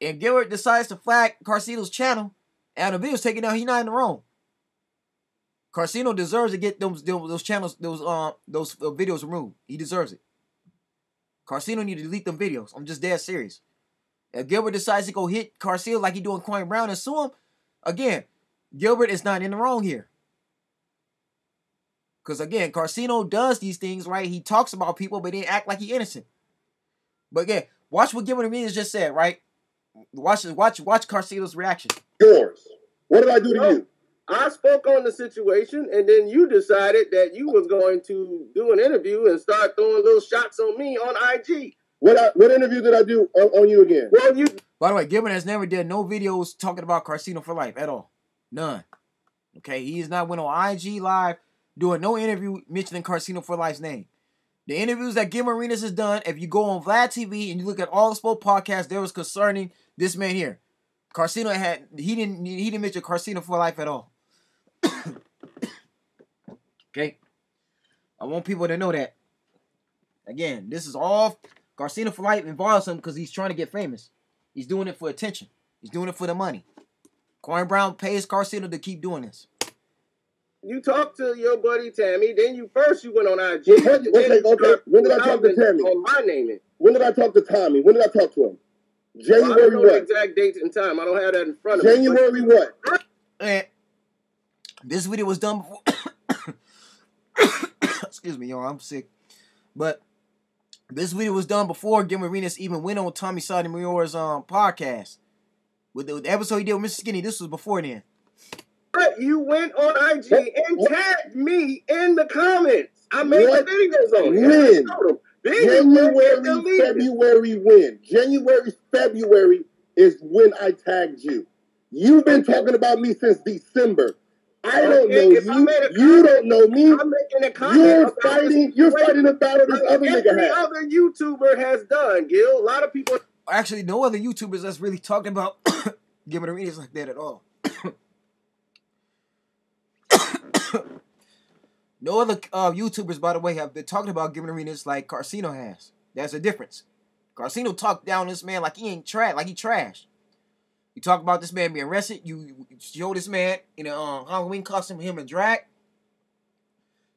And Gilbert decides to flag Carcino's channel and the video's taken down, he's not in the wrong. Carcino deserves to get those channels, those videos removed. He deserves it. Carcino need to delete them videos. I'm just dead serious. If Gilbert decides to go hit Carcino like he doing Kawame Brown and sue him, again, Gilbert is not in the wrong here. Because again, Carcino does these things, right? He talks about people, but they act like he innocent. But again, watch what Gilbert Arenas just said, right? Watch Carcino's reaction. Yours. What did I do to you? I spoke on the situation, and then you decided that you was going to do an interview and start throwing little shots on me on IG. What interview did I do on you again? Well, by the way, Gilbert has never did no videos talking about Carcino for life at all. None. Okay, he has not went on IG Live doing no interview mentioning Carcino for life's name. The interviews that Gilbert Arenas has done, if you go on Vlad TV and you look at all the sport podcasts, there was concerning this man here. Carcino he didn't mention Carcino for life at all. Okay, I want people to know that. Again, this is all Carcino for life involves him because he's trying to get famous. He's doing it for attention. He's doing it for the money. Kawame Brown pays Carcino to keep doing this. You talked to your buddy Tammy, then you went on IG. Okay. When did I talk to Tammy? On my name. When did I talk to Tommy? When did I talk to him? January I don't know what? The exact dates and time. I don't have that in front of me. January what? And this video was done before. Excuse me, y'all. I'm sick. But this video was done before Gilbert Arenas even went on Tommy Sotomayor's podcast. With the episode he did with Mr. Skinny, this was before then. But you went on IG and tagged me in the comments. I made the videos on it. January, February is when I tagged you. You've been talking about me since December. I don't know you. You don't know me. I'm making a comment. You're fighting a battle this other nigga has. Every other YouTuber has done, Gil. A lot of people. Actually, no other YouTubers that's really talking about Gilbert Arenas like that at all. No other YouTubers, by the way, have been talking about Gilbert Arenas like Carcino has. There's a difference. Carcino talked down this man like he ain't trash, like he trashed. You talk about this man being arrested. You show this man in a Halloween costume, him in drag.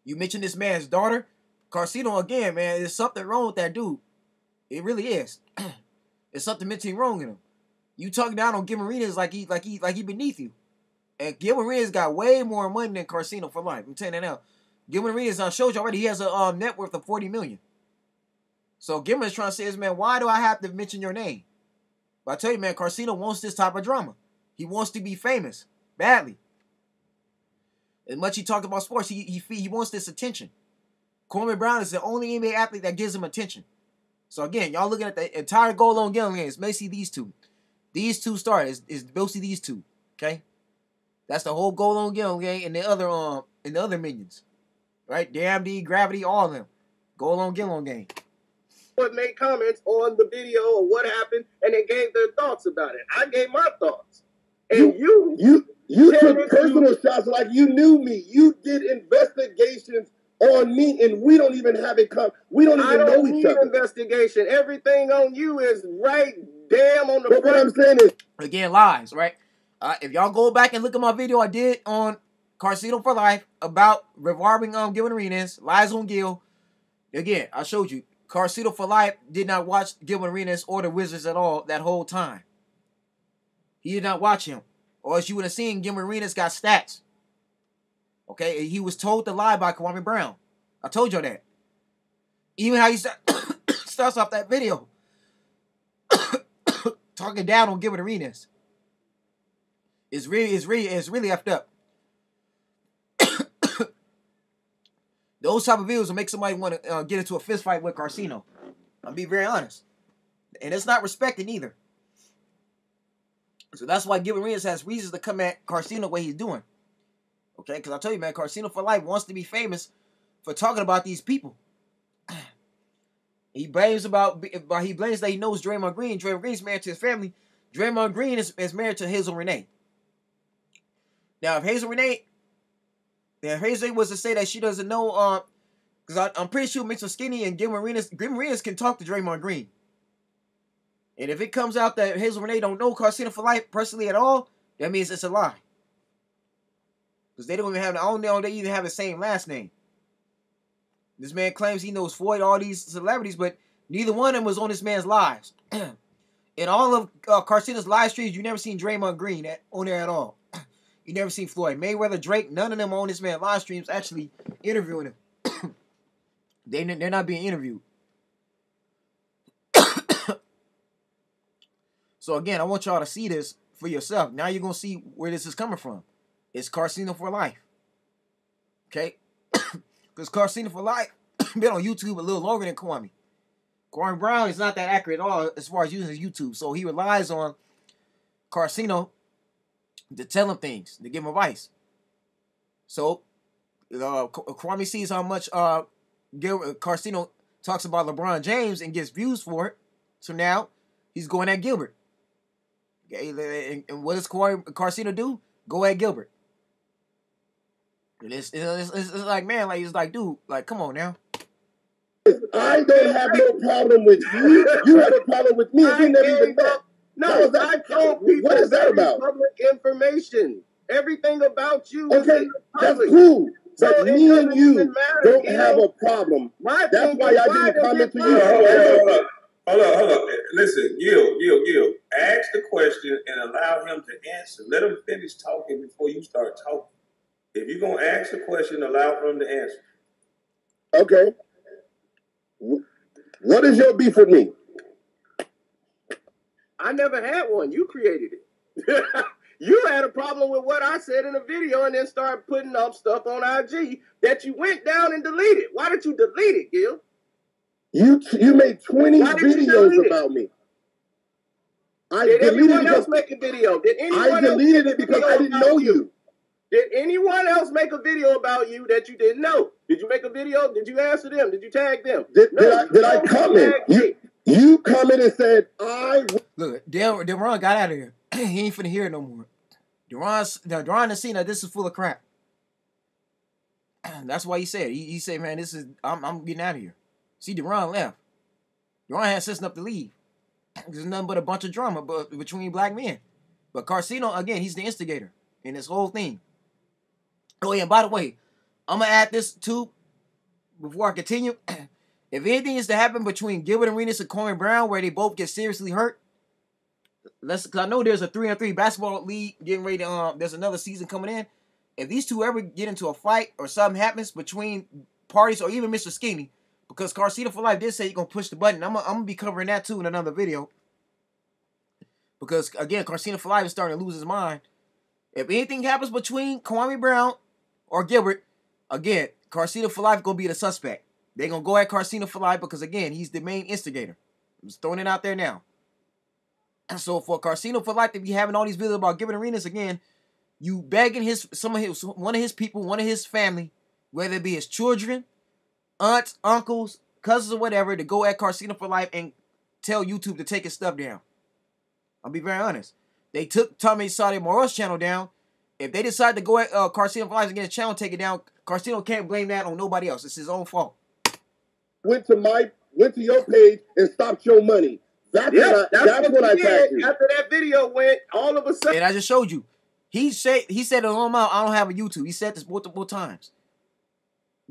You mention this man's daughter. Carcino, again, man, there's something wrong with that dude. It really is. There's something mentally wrong in him. You talk down on Gilbert Arenas like he beneath you. And Gilbert Arenas got way more money than Carcino for life. I'm telling you that now. Gilbert Arenas showed you already he has a net worth of $40 million. So Gilbert is trying to say, this man, why do I have to mention your name? But I tell you, man, Carcino wants this type of drama. He wants to be famous badly. As much he talked about sports, he wants this attention. Kawame Brown is the only NBA athlete that gives him attention. So again, y'all looking at the entire Get Along Gang game. It's basically these two. These two stars is basically these two. Okay, that's the whole Get Along Gang and the other minions. Right? Damn D, Gravity, all of them. Get Along Gang. But made comments on the video or what happened, and they gave their thoughts about it. I gave my thoughts, and you took personal shots like you knew me. You did investigations on me, and we don't even have it come. We don't even know each other. Investigation. Everything on you is right damn on the. But what I'm saying is again lies, right? If y'all go back and look at my video I did on Casino for Life about revolving Gil Arenas, lies on Gil. Again, I showed you. Casino for Life did not watch Gil Arenas or the Wizards at all that whole time. He did not watch him. Or as you would have seen, Gil Arenas got stats. Okay? He was told to lie by Kawame Brown. I told y'all that. Even how he starts off that video. Talking down on Gil Arenas. It's really effed up. Those type of videos will make somebody want to get into a fist fight with Casino. I'll be very honest. And it's not respected either. So that's why Gil Arenas has reasons to come at Casino the way he's doing. Okay? Because I tell you, man, Casino for Life wants to be famous for talking about these people. He blames that he knows Draymond Green. Draymond Green's married to his family. Draymond Green is married to Hazel Renee. Now, if Hazel was to say that she doesn't know, because I'm pretty sure Mr. Skinny and Gil Arenas can talk to Draymond Green. And if it comes out that Hazel Renee don't know Casino for Life personally at all, that means it's a lie. Because they don't even have, I don't know, they even have the same last name. This man claims he knows Floyd, all these celebrities, but neither one of them was on this man's lives. In all of Casino's live streams, you never seen Draymond Green on there at all. You never seen Floyd Mayweather, Drake, none of them on this man's live streams actually interviewing him. They're not being interviewed. So again, I want y'all to see this for yourself. Now you're going to see where this is coming from. It's Casino for Life. Okay? Because Casino for Life been on YouTube a little longer than Kawame. Kawame Brown is not that accurate at all as far as using his YouTube. So he relies on Casino to tell him things, to give him advice. So Kawame sees how much Casino talks about LeBron James and gets views for it. So now he's going at Gilbert. Okay, and what does Casino do? Go at Gilbert. It's like, man, like, it's like, dude, like, come on now. I don't have no problem with you. You have a problem with me. We never even met. No, I told people what is that about? Public information. Everything about you. Okay, that's cool. But me and you don't have a problem. That's why I didn't comment to you. Hold on. Listen, Gil. Ask the question and allow him to answer. Let him finish talking before you start talking. If you're going to ask a question, allow for him to answer. Okay. What is your beef with me? I never had one. You created it. You had a problem with what I said in a video and then started putting up stuff on IG that you went down and deleted. Why did you delete it, Gil? You made 20 videos about me. Did anyone else make a video? I deleted it because I didn't know you. Did anyone else make a video about you that you didn't know? Did you make a video? Did you answer them? Did you tag them? Did I comment? You commented and said, Look, Deron got out of here. He ain't finna hear it no more. Deron has seen that this is full of crap. That's why he said. He said, man, I'm getting out of here. See, Deron left. Deron had sense enough to leave. There's nothing but a bunch of drama between black men. But Casino, again, he's the instigator in this whole thing. Oh, yeah, and by the way, I'm going to add this too before I continue. If anything is to happen between Gilbert Arenas and Kawame Brown where they both get seriously hurt, because I know there's a 3-on-3 basketball league getting ready to, there's another season coming in. If these two ever get into a fight or something happens between parties or even Mr. Skinny, because Casino for Life did say you're going to push the button. I'm going to be covering that too in another video. Because, again, Casino for Life is starting to lose his mind. If anything happens between Kawame Brown or Gilbert, again, Casino for Life going to be the suspect. They're going to go at Casino for Life because, again, he's the main instigator. I'm just throwing it out there now. And so for Casino for Life to be having all these videos about Gilbert Arenas, again, you begging one of his people, one of his family, whether it be his children, aunts, uncles, cousins, or whatever, to go at Casino for Life and tell YouTube to take his stuff down. I'll be very honest. They took Tommy Saudi Moros channel down. If they decide to go at Casino for Life and get his channel taken down, Casino can't blame that on nobody else. It's his own fault. Went to your page and stopped your money. That's what I tagged you. After that video went, all of a sudden. And I just showed you. He said it on mouth, I don't have a YouTube. He said this multiple times.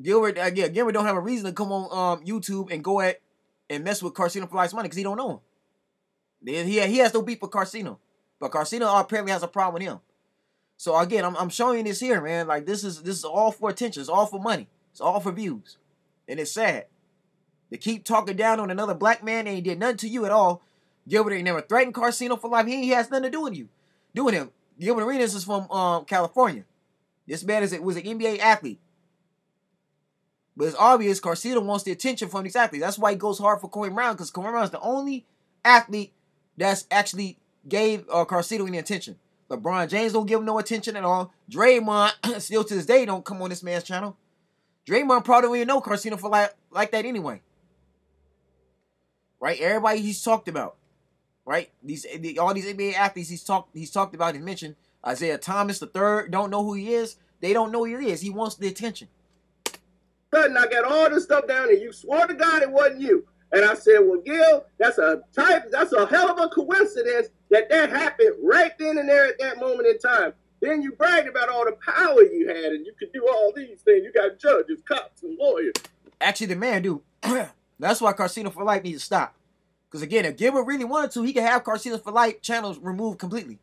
Gilbert don't have a reason to come on YouTube and go at and mess with Carcino for Life's money because he don't know him. He has no beef with Carcino, but Carcino apparently has a problem with him. So again, I'm showing you this here, man. Like this is all for attention. It's all for money. It's all for views, and it's sad. They keep talking down on another black man and he did nothing to you at all. Gilbert ain't never threatened Carcino for life. He has nothing to do with you, doing him. Gilbert Arenas is from California. This man was an NBA athlete. But it's obvious Carcino wants the attention from these athletes. That's why he goes hard for Kawame Brown, because Kawame Brown is the only athlete that's actually gave Carcino any attention. LeBron James don't give him no attention at all. Draymond, still to this day, don't come on this man's channel. Draymond probably don't even know Carcino for like that anyway. Right? Everybody he's talked about. Right? All these NBA athletes he's talked about and mentioned. Isaiah Thomas III don't know who he is. They don't know who he is. He wants the attention. I got all this stuff down and you swore to God it wasn't you. And I said, well, Gil, that's a hell of a coincidence that happened right then and there at that moment in time. Then you bragged about all the power you had and you could do all these things. You got judges, cops, and lawyers. Actually, the man do. That's why Carcino for Life needs to stop. Because again, if Gilbert really wanted to, he could have Carcino for Life channels removed completely.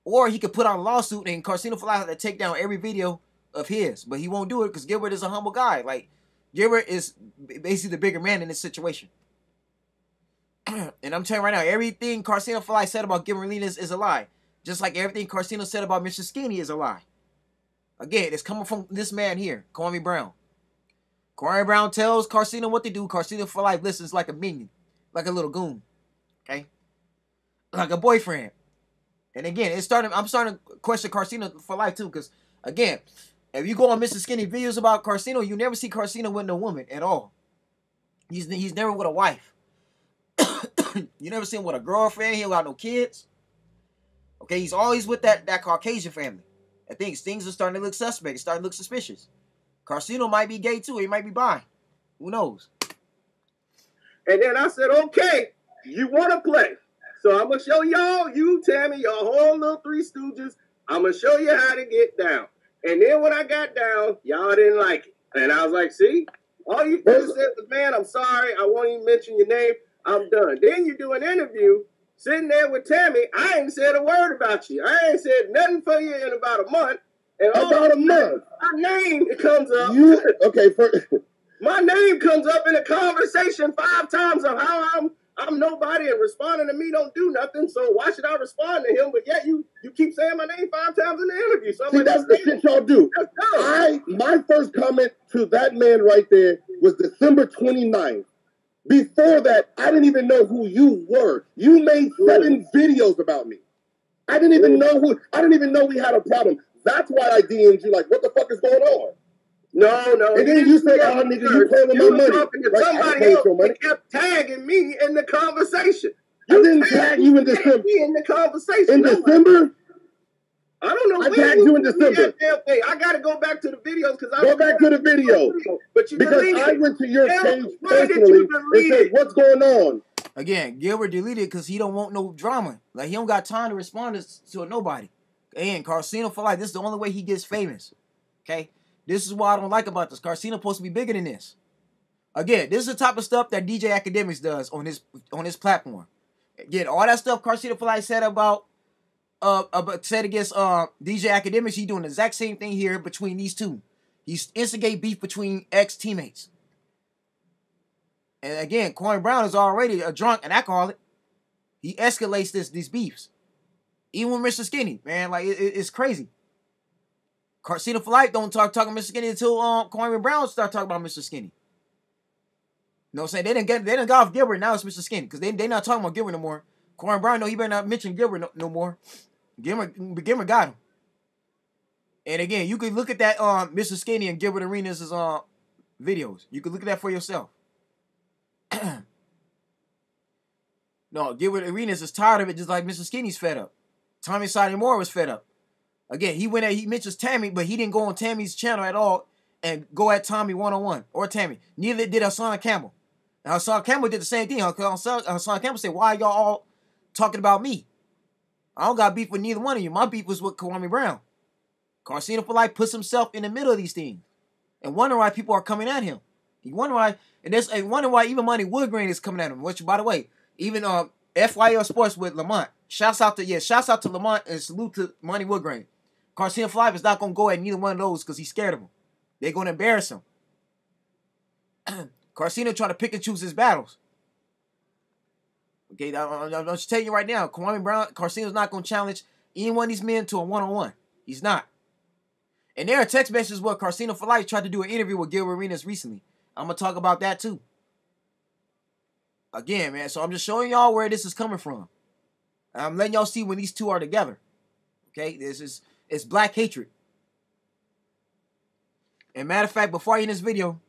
Or he could put out a lawsuit and Carcino for Life had to take down every video of his. But he won't do it because Gilbert is a humble guy. Like, Gilbert is basically the bigger man in this situation. And I'm telling you right now, everything Carcino for Life said about Gilbert Arenas is a lie. Just like everything Carcino said about Mr. Skinny is a lie. Again, it's coming from this man here, Kawame Brown. Kawame Brown tells Carcino what to do. Carcino for Life listens like a minion. Like a little goon. Okay? Like a boyfriend. And again, I'm starting to question Carcino for Life too. Because, again, if you go on Mr. Skinny videos about Carcino, you never see Carcino with no woman at all. He's never with a wife. You never see him with a girlfriend. He ain't got no kids. Okay, he's always with that Caucasian family. I think things are starting to look suspect. It's starting to look suspicious. Carcino might be gay too. He might be bi. Who knows? And then I said, okay, you want to play. So I'm going to show y'all, you, Tammy, your whole little Three Stooges. I'm going to show you how to get down. And then when I got down, y'all didn't like it. And I was like, see, all you could have said was, man, I'm sorry. I won't even mention your name. I'm done. Then you do an interview sitting there with Tammy. I ain't said a word about you. I ain't said nothing for you in about a month. And about a month. My name comes up. My name comes up in a conversation 5 times of how I'm nobody and responding to me don't do nothing. So why should I respond to him? But yet you keep saying my name 5 times in the interview. So see, that's the shit y'all do. My first comment to that man right there was December 29th. Before that, I didn't even know who you were. You made 7 videos about me. I didn't even know we had a problem. That's why I DM'd you like, what the fuck is going on? No. And then you said, oh, nigga, you paying my money. Like, somebody else kept tagging me in the conversation. I didn't tag you in December. In the conversation. In December? I don't know. I tagged you in December. I got to go back to the videos because go back to the video. But because I went to your page personally and said, what's going on? Again, Gilbert deleted because he don't want no drama. Like, he don't got time to respond to nobody. And Carcino for Life, this is the only way he gets famous. Okay? This is what I don't like about this. Carcino supposed to be bigger than this. Again, this is the type of stuff that DJ Academics does on his platform. Again, all that stuff Carcino for Life said said against DJ Academics, he doing the exact same thing here between these two. He's instigate beef between ex-teammates. And again, Kawame Brown is already a drunk and alcoholic. He escalates these beefs. Even with Mr. Skinny, man, like it's crazy. Carcino for Life don't talk Mr. Skinny until Kawame Brown start talking about Mr. Skinny. You know what I'm saying? They didn't got off Gilbert, now it's Mr. Skinny. Because they not talking about Gilbert no more. Kawame Brown, no, he better not mention Gilbert no more. Gilbert got him. And again, you could look at that Mr. Skinny and Gilbert Arenas' videos. You could look at that for yourself. No, Gilbert Arenas is tired of it just like Mr. Skinny's fed up. Tommy Sidney Moore was fed up. Again, he mentions Tammy, but he didn't go on Tammy's channel at all and go at Tommy one-on-one or Tammy. Neither did Hassan Campbell. And Hassan Campbell did the same thing. Hassan Campbell said, why are y'all all talking about me? I don't got beef with neither one of you. My beef was with Kawame Brown. Carcino for Life puts himself in the middle of these things. And wonder why people are coming at him. You wonder why, and wonder why even Monty Woodgrain is coming at him. Which, by the way, even FYF Sports with Lamont. Shouts out to Lamont and salute to Monty Woodgrain. Carcino for Life is not gonna go at neither one of those because he's scared of them. They're gonna embarrass him. Carcino trying to pick and choose his battles. Okay, I'm just telling you right now, Kawame Brown, Carcino's not gonna challenge any one of these men to a one-on-one. He's not. And there are text messages where Carcino for Life tried to do an interview with Gilbert Arenas recently. I'm going to talk about that too. Again, man, so I'm just showing y'all where this is coming from. I'm letting y'all see when these two are together. Okay, it's black hatred. And matter of fact, before I end this video,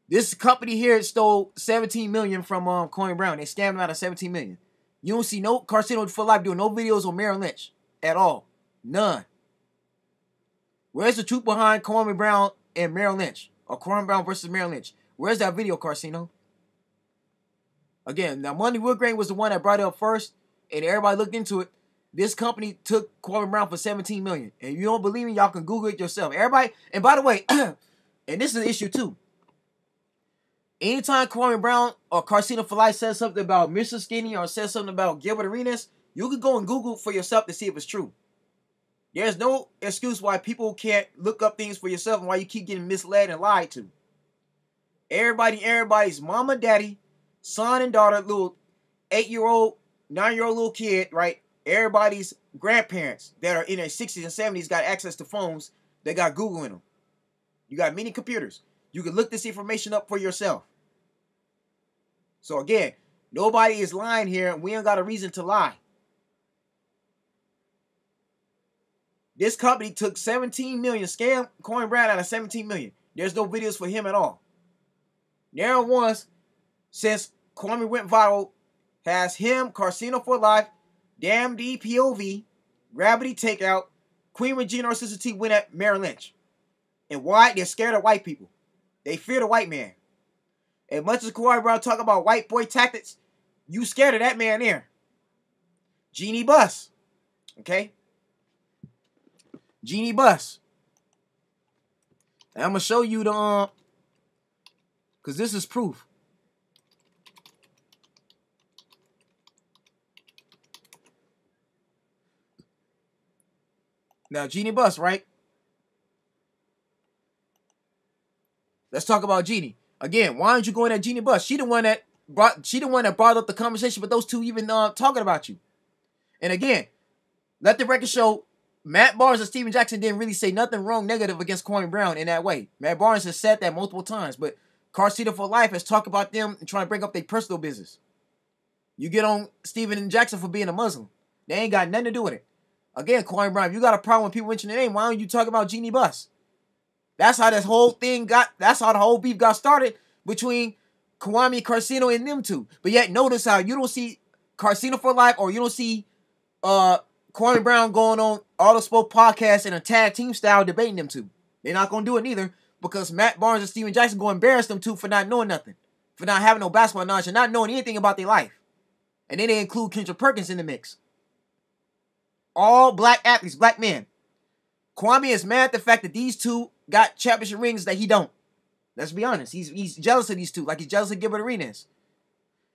this company here stole $17 million from Kawame Brown. They scammed him out of $17 million. You don't see no Carcino for Life doing no videos on Merrill Lynch at all. None. Where's the truth behind Kawame Brown and Merrill Lynch? Or Kawame Brown versus Merrill Lynch? Where's that video, Carcino? Again, now Monty Woodgrain was the one that brought it up first, and everybody looked into it. This company took Kawame Brown for $17 million. And if you don't believe me, y'all can Google it yourself. Everybody, and by the way, and this is an issue too. Anytime Kawame Brown or Carcino for Life says something about Mr. Skinny or says something about Gilbert Arenas, you can go and Google for yourself to see if it's true. There's no excuse why people can't look up things for yourself and why you keep getting misled and lied to. Everybody's mama, daddy, son and daughter, little 8-year-old, 9-year-old little kid, right? Everybody's grandparents that are in their 60s and 70s got access to phones. They got Google in them. You got mini computers. You can look this information up for yourself. So again, nobody is lying here, and we ain't got a reason to lie. This company took $17 million, scammed Kawame Brown out of $17 million. There's no videos for him at all. There was, since Kawame went viral, has him, Carcino for Life, Damn D POV, Gravity Takeout, Queen Regina or Sister T win at Merrill Lynch. And why? They're scared of white people. They fear the white man. As much as Kawame Brown talk about white boy tactics, you scared of that man there. Genie Bus. Okay? Genie Bus. And I'm going to show you the, because this is proof. Now, Genie Bus, right? Let's talk about Genie. Again, why aren't you going at Genie Bus? She the one that brought up the conversation with those two even talking about you. And again, let the record show Matt Barnes and Steven Jackson didn't really say nothing wrong, negative against Kawame Brown in that way. Matt Barnes has said that multiple times, but Carcino for Life has talked about them and trying to bring up their personal business. You get on Steven and Jackson for being a Muslim. They ain't got nothing to do with it. Again, Kawame Brown, if you got a problem when people mention the name, why don't you talk about Genie Bus? That's how this whole thing that's how the whole beef got started between Kawame, Carcino, and them two. But yet, notice how you don't see Carcino for Life or you don't see Kawame Brown going on Autospoke podcast in a tag team style debating them two. They're not going to do it neither because Matt Barnes and Steven Jackson going to embarrass them two for not knowing nothing, for not having no basketball knowledge and not knowing anything about their life. And then they include Kendrick Perkins in the mix. All black athletes, black men. Kawame is mad at the fact that these two got championship rings that he don't. Let's be honest. He's jealous of these two, like he's jealous of Gilbert Arenas.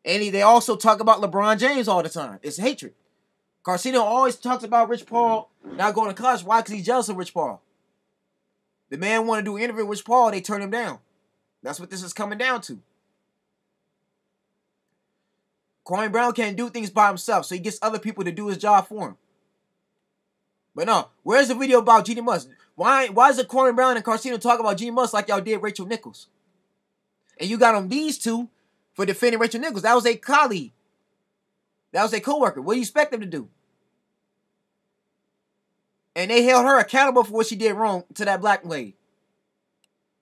And they also talk about LeBron James all the time. It's hatred. Carcino always talks about Rich Paul not going to college. Why? Because he's jealous of Rich Paul. The man wanted to do an interview with Rich Paul, they turned him down. That's what this is coming down to. Kawame Brown can't do things by himself, so he gets other people to do his job for him. But no, where's the video about Genie Bus? Why is it Kawame Brown and Carcino talk about Genie Bus like y'all did Rachel Nichols? And you got on these two for defending Rachel Nichols. That was a colleague. That was a co-worker. What do you expect them to do? And they held her accountable for what she did wrong to that black lady.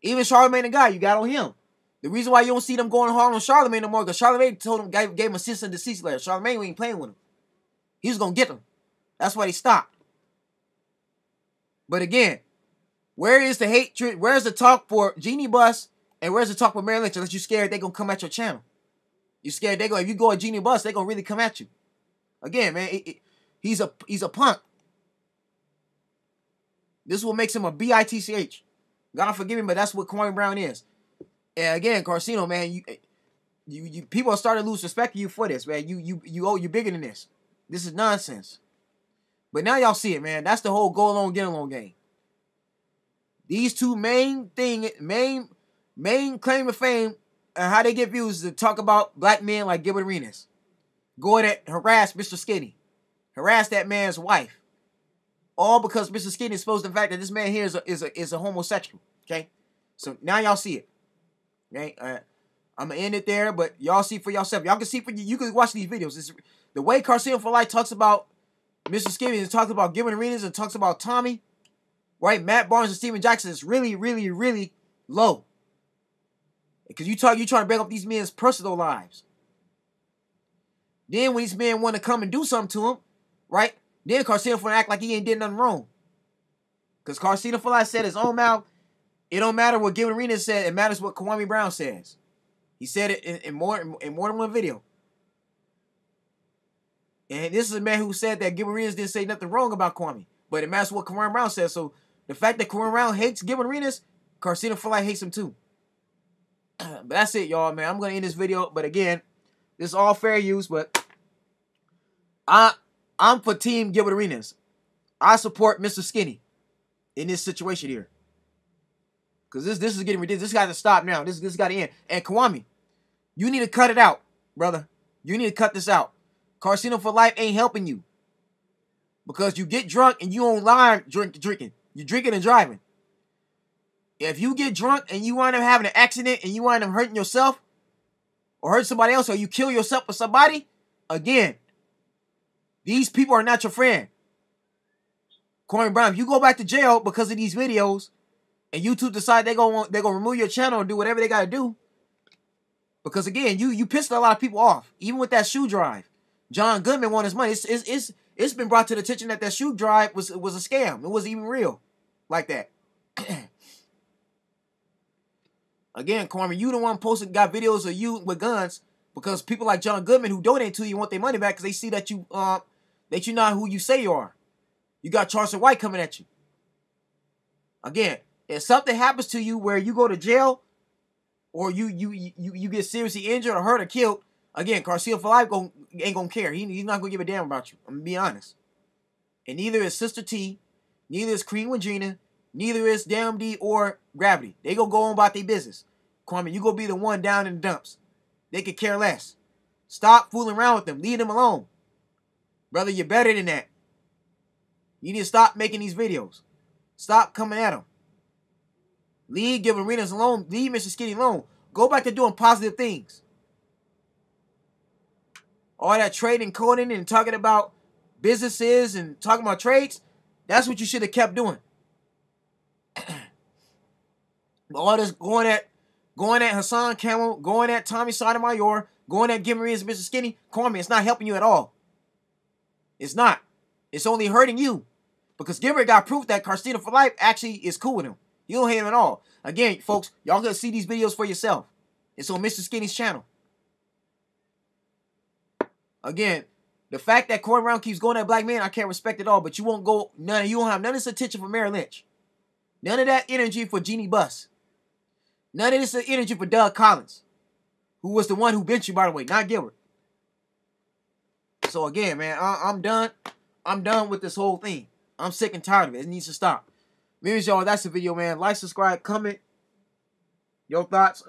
Even Charlamagne the Guy, you got on him. The reason why you don't see them going hard on Charlamagne no more, because Charlamagne told him, gave him a cease and desist letter. Charlamagne ain't playing with him. He was going to get them. That's why they stopped. But again, where is the hatred? Where's the talk for Genie Bus? And where's the talk for Merrill Lynch? Unless you're scared they're going to come at your channel. You're scared if you go at Genie Bus, they're going to really come at you. Again, man, he's a punk. This is what makes him a bitch. God forgive me, but that's what Kawame Brown is. And again, Carcino, man, you people are starting to lose respect for you for this, man. You're bigger than this. This is nonsense. But now y'all see it, man. That's the whole go along, get along game. These two main claim of fame and how they get views is to talk about black men like Gilbert Arenas. Go ahead and harass Mr. Skinny. Harass that man's wife. All because Mr. Skinny exposed the fact that this man here is a homosexual. Okay? So now y'all see it. Okay? I'm going to end it there, but y'all see for yourself. Y'all can see for you can watch these videos. The way Carcino for Life talks about Mr. Skinny and talks about Gilbert Arenas and talks about Tommy, right? Matt Barnes and Steven Jackson is really, really, really low. Because you trying to break up these men's personal lives. Then when these men want to come and do something to him, right? Then Carcino for act like he ain't did nothing wrong. Because Carcino for Life said his own mouth, it don't matter what Gilbert Arenas said, it matters what Kawame Brown says. He said it in more than one video. And this is a man who said that Gilbert Arenas didn't say nothing wrong about Kawame. But it matters what Kawame Brown says. So the fact that Kawame Brown hates Gilbert Arenas, Carcino for Life hates him too. But that's it, y'all, man. I'm going to end this video. But again, this is all fair use. But I'm for Team Gilbert Arenas. I support Mr. Skinny in this situation here. Because this is getting ridiculous. This got to stop now. This got to end. And Kawame, you need to cut it out, brother. You need to cut this out. Carcino for Life ain't helping you. Because you get drunk and you online drinking. You're drinking and driving. If you get drunk and you wind up having an accident and you wind up hurting yourself or hurt somebody else or you kill yourself or somebody, again, these people are not your friend. Kawame Brown, if you go back to jail because of these videos and YouTube decide they're gonna remove your channel and do whatever they gotta do, because again, you pissed a lot of people off. Even with that shoe drive. John Goodman won his money. It's been brought to the attention that shoe drive was a scam. It wasn't even real like that. Again, Kawame, you the one got videos of you with guns because people like John Goodman who donate to you want their money back because they see that you're not who you say you are. You got Charleston White coming at you. Again, if something happens to you where you go to jail or you get seriously injured or hurt or killed, again, Carcino for Life ain't gonna care. He's not gonna give a damn about you. I'm gonna be honest. And neither is Sister T, neither is Cream with Gina, neither is Damn D or Gravity. They gonna go on about their business. Kwame, you gonna be the one down in the dumps. They could care less. Stop fooling around with them. Leave them alone. Brother, you're better than that. You need to stop making these videos. Stop coming at them. Leave Gilbert Arenas alone. Leave Mr. Skinny alone. Go back to doing positive things. All that trading, coding, and talking about businesses and talking about trades, that's what you should have kept doing. All this going at Hassan Camel, going at Tommy Sotomayor, going at Gilbert Arenas and Mr. Skinny, Kwame, it's not helping you at all. It's not. It's only hurting you. Because Gilbert got proof that Carcino for Life actually is cool with him. You don't hate him at all. Again, folks, y'all gonna see these videos for yourself. It's on Mr. Skinny's channel. Again, the fact that Kawame Brown keeps going at black men, I can't respect it all. But you won't go you won't have none of this attention for Mary Lynch. None of that energy for Jeannie Buss. None of this energy for Doug Collins, who was the one who benched you, by the way, not Gilbert. So again, man, I'm done. I'm done with this whole thing. I'm sick and tired of it. It needs to stop. Anyways, y'all, that's the video, man. Like, subscribe, comment your thoughts.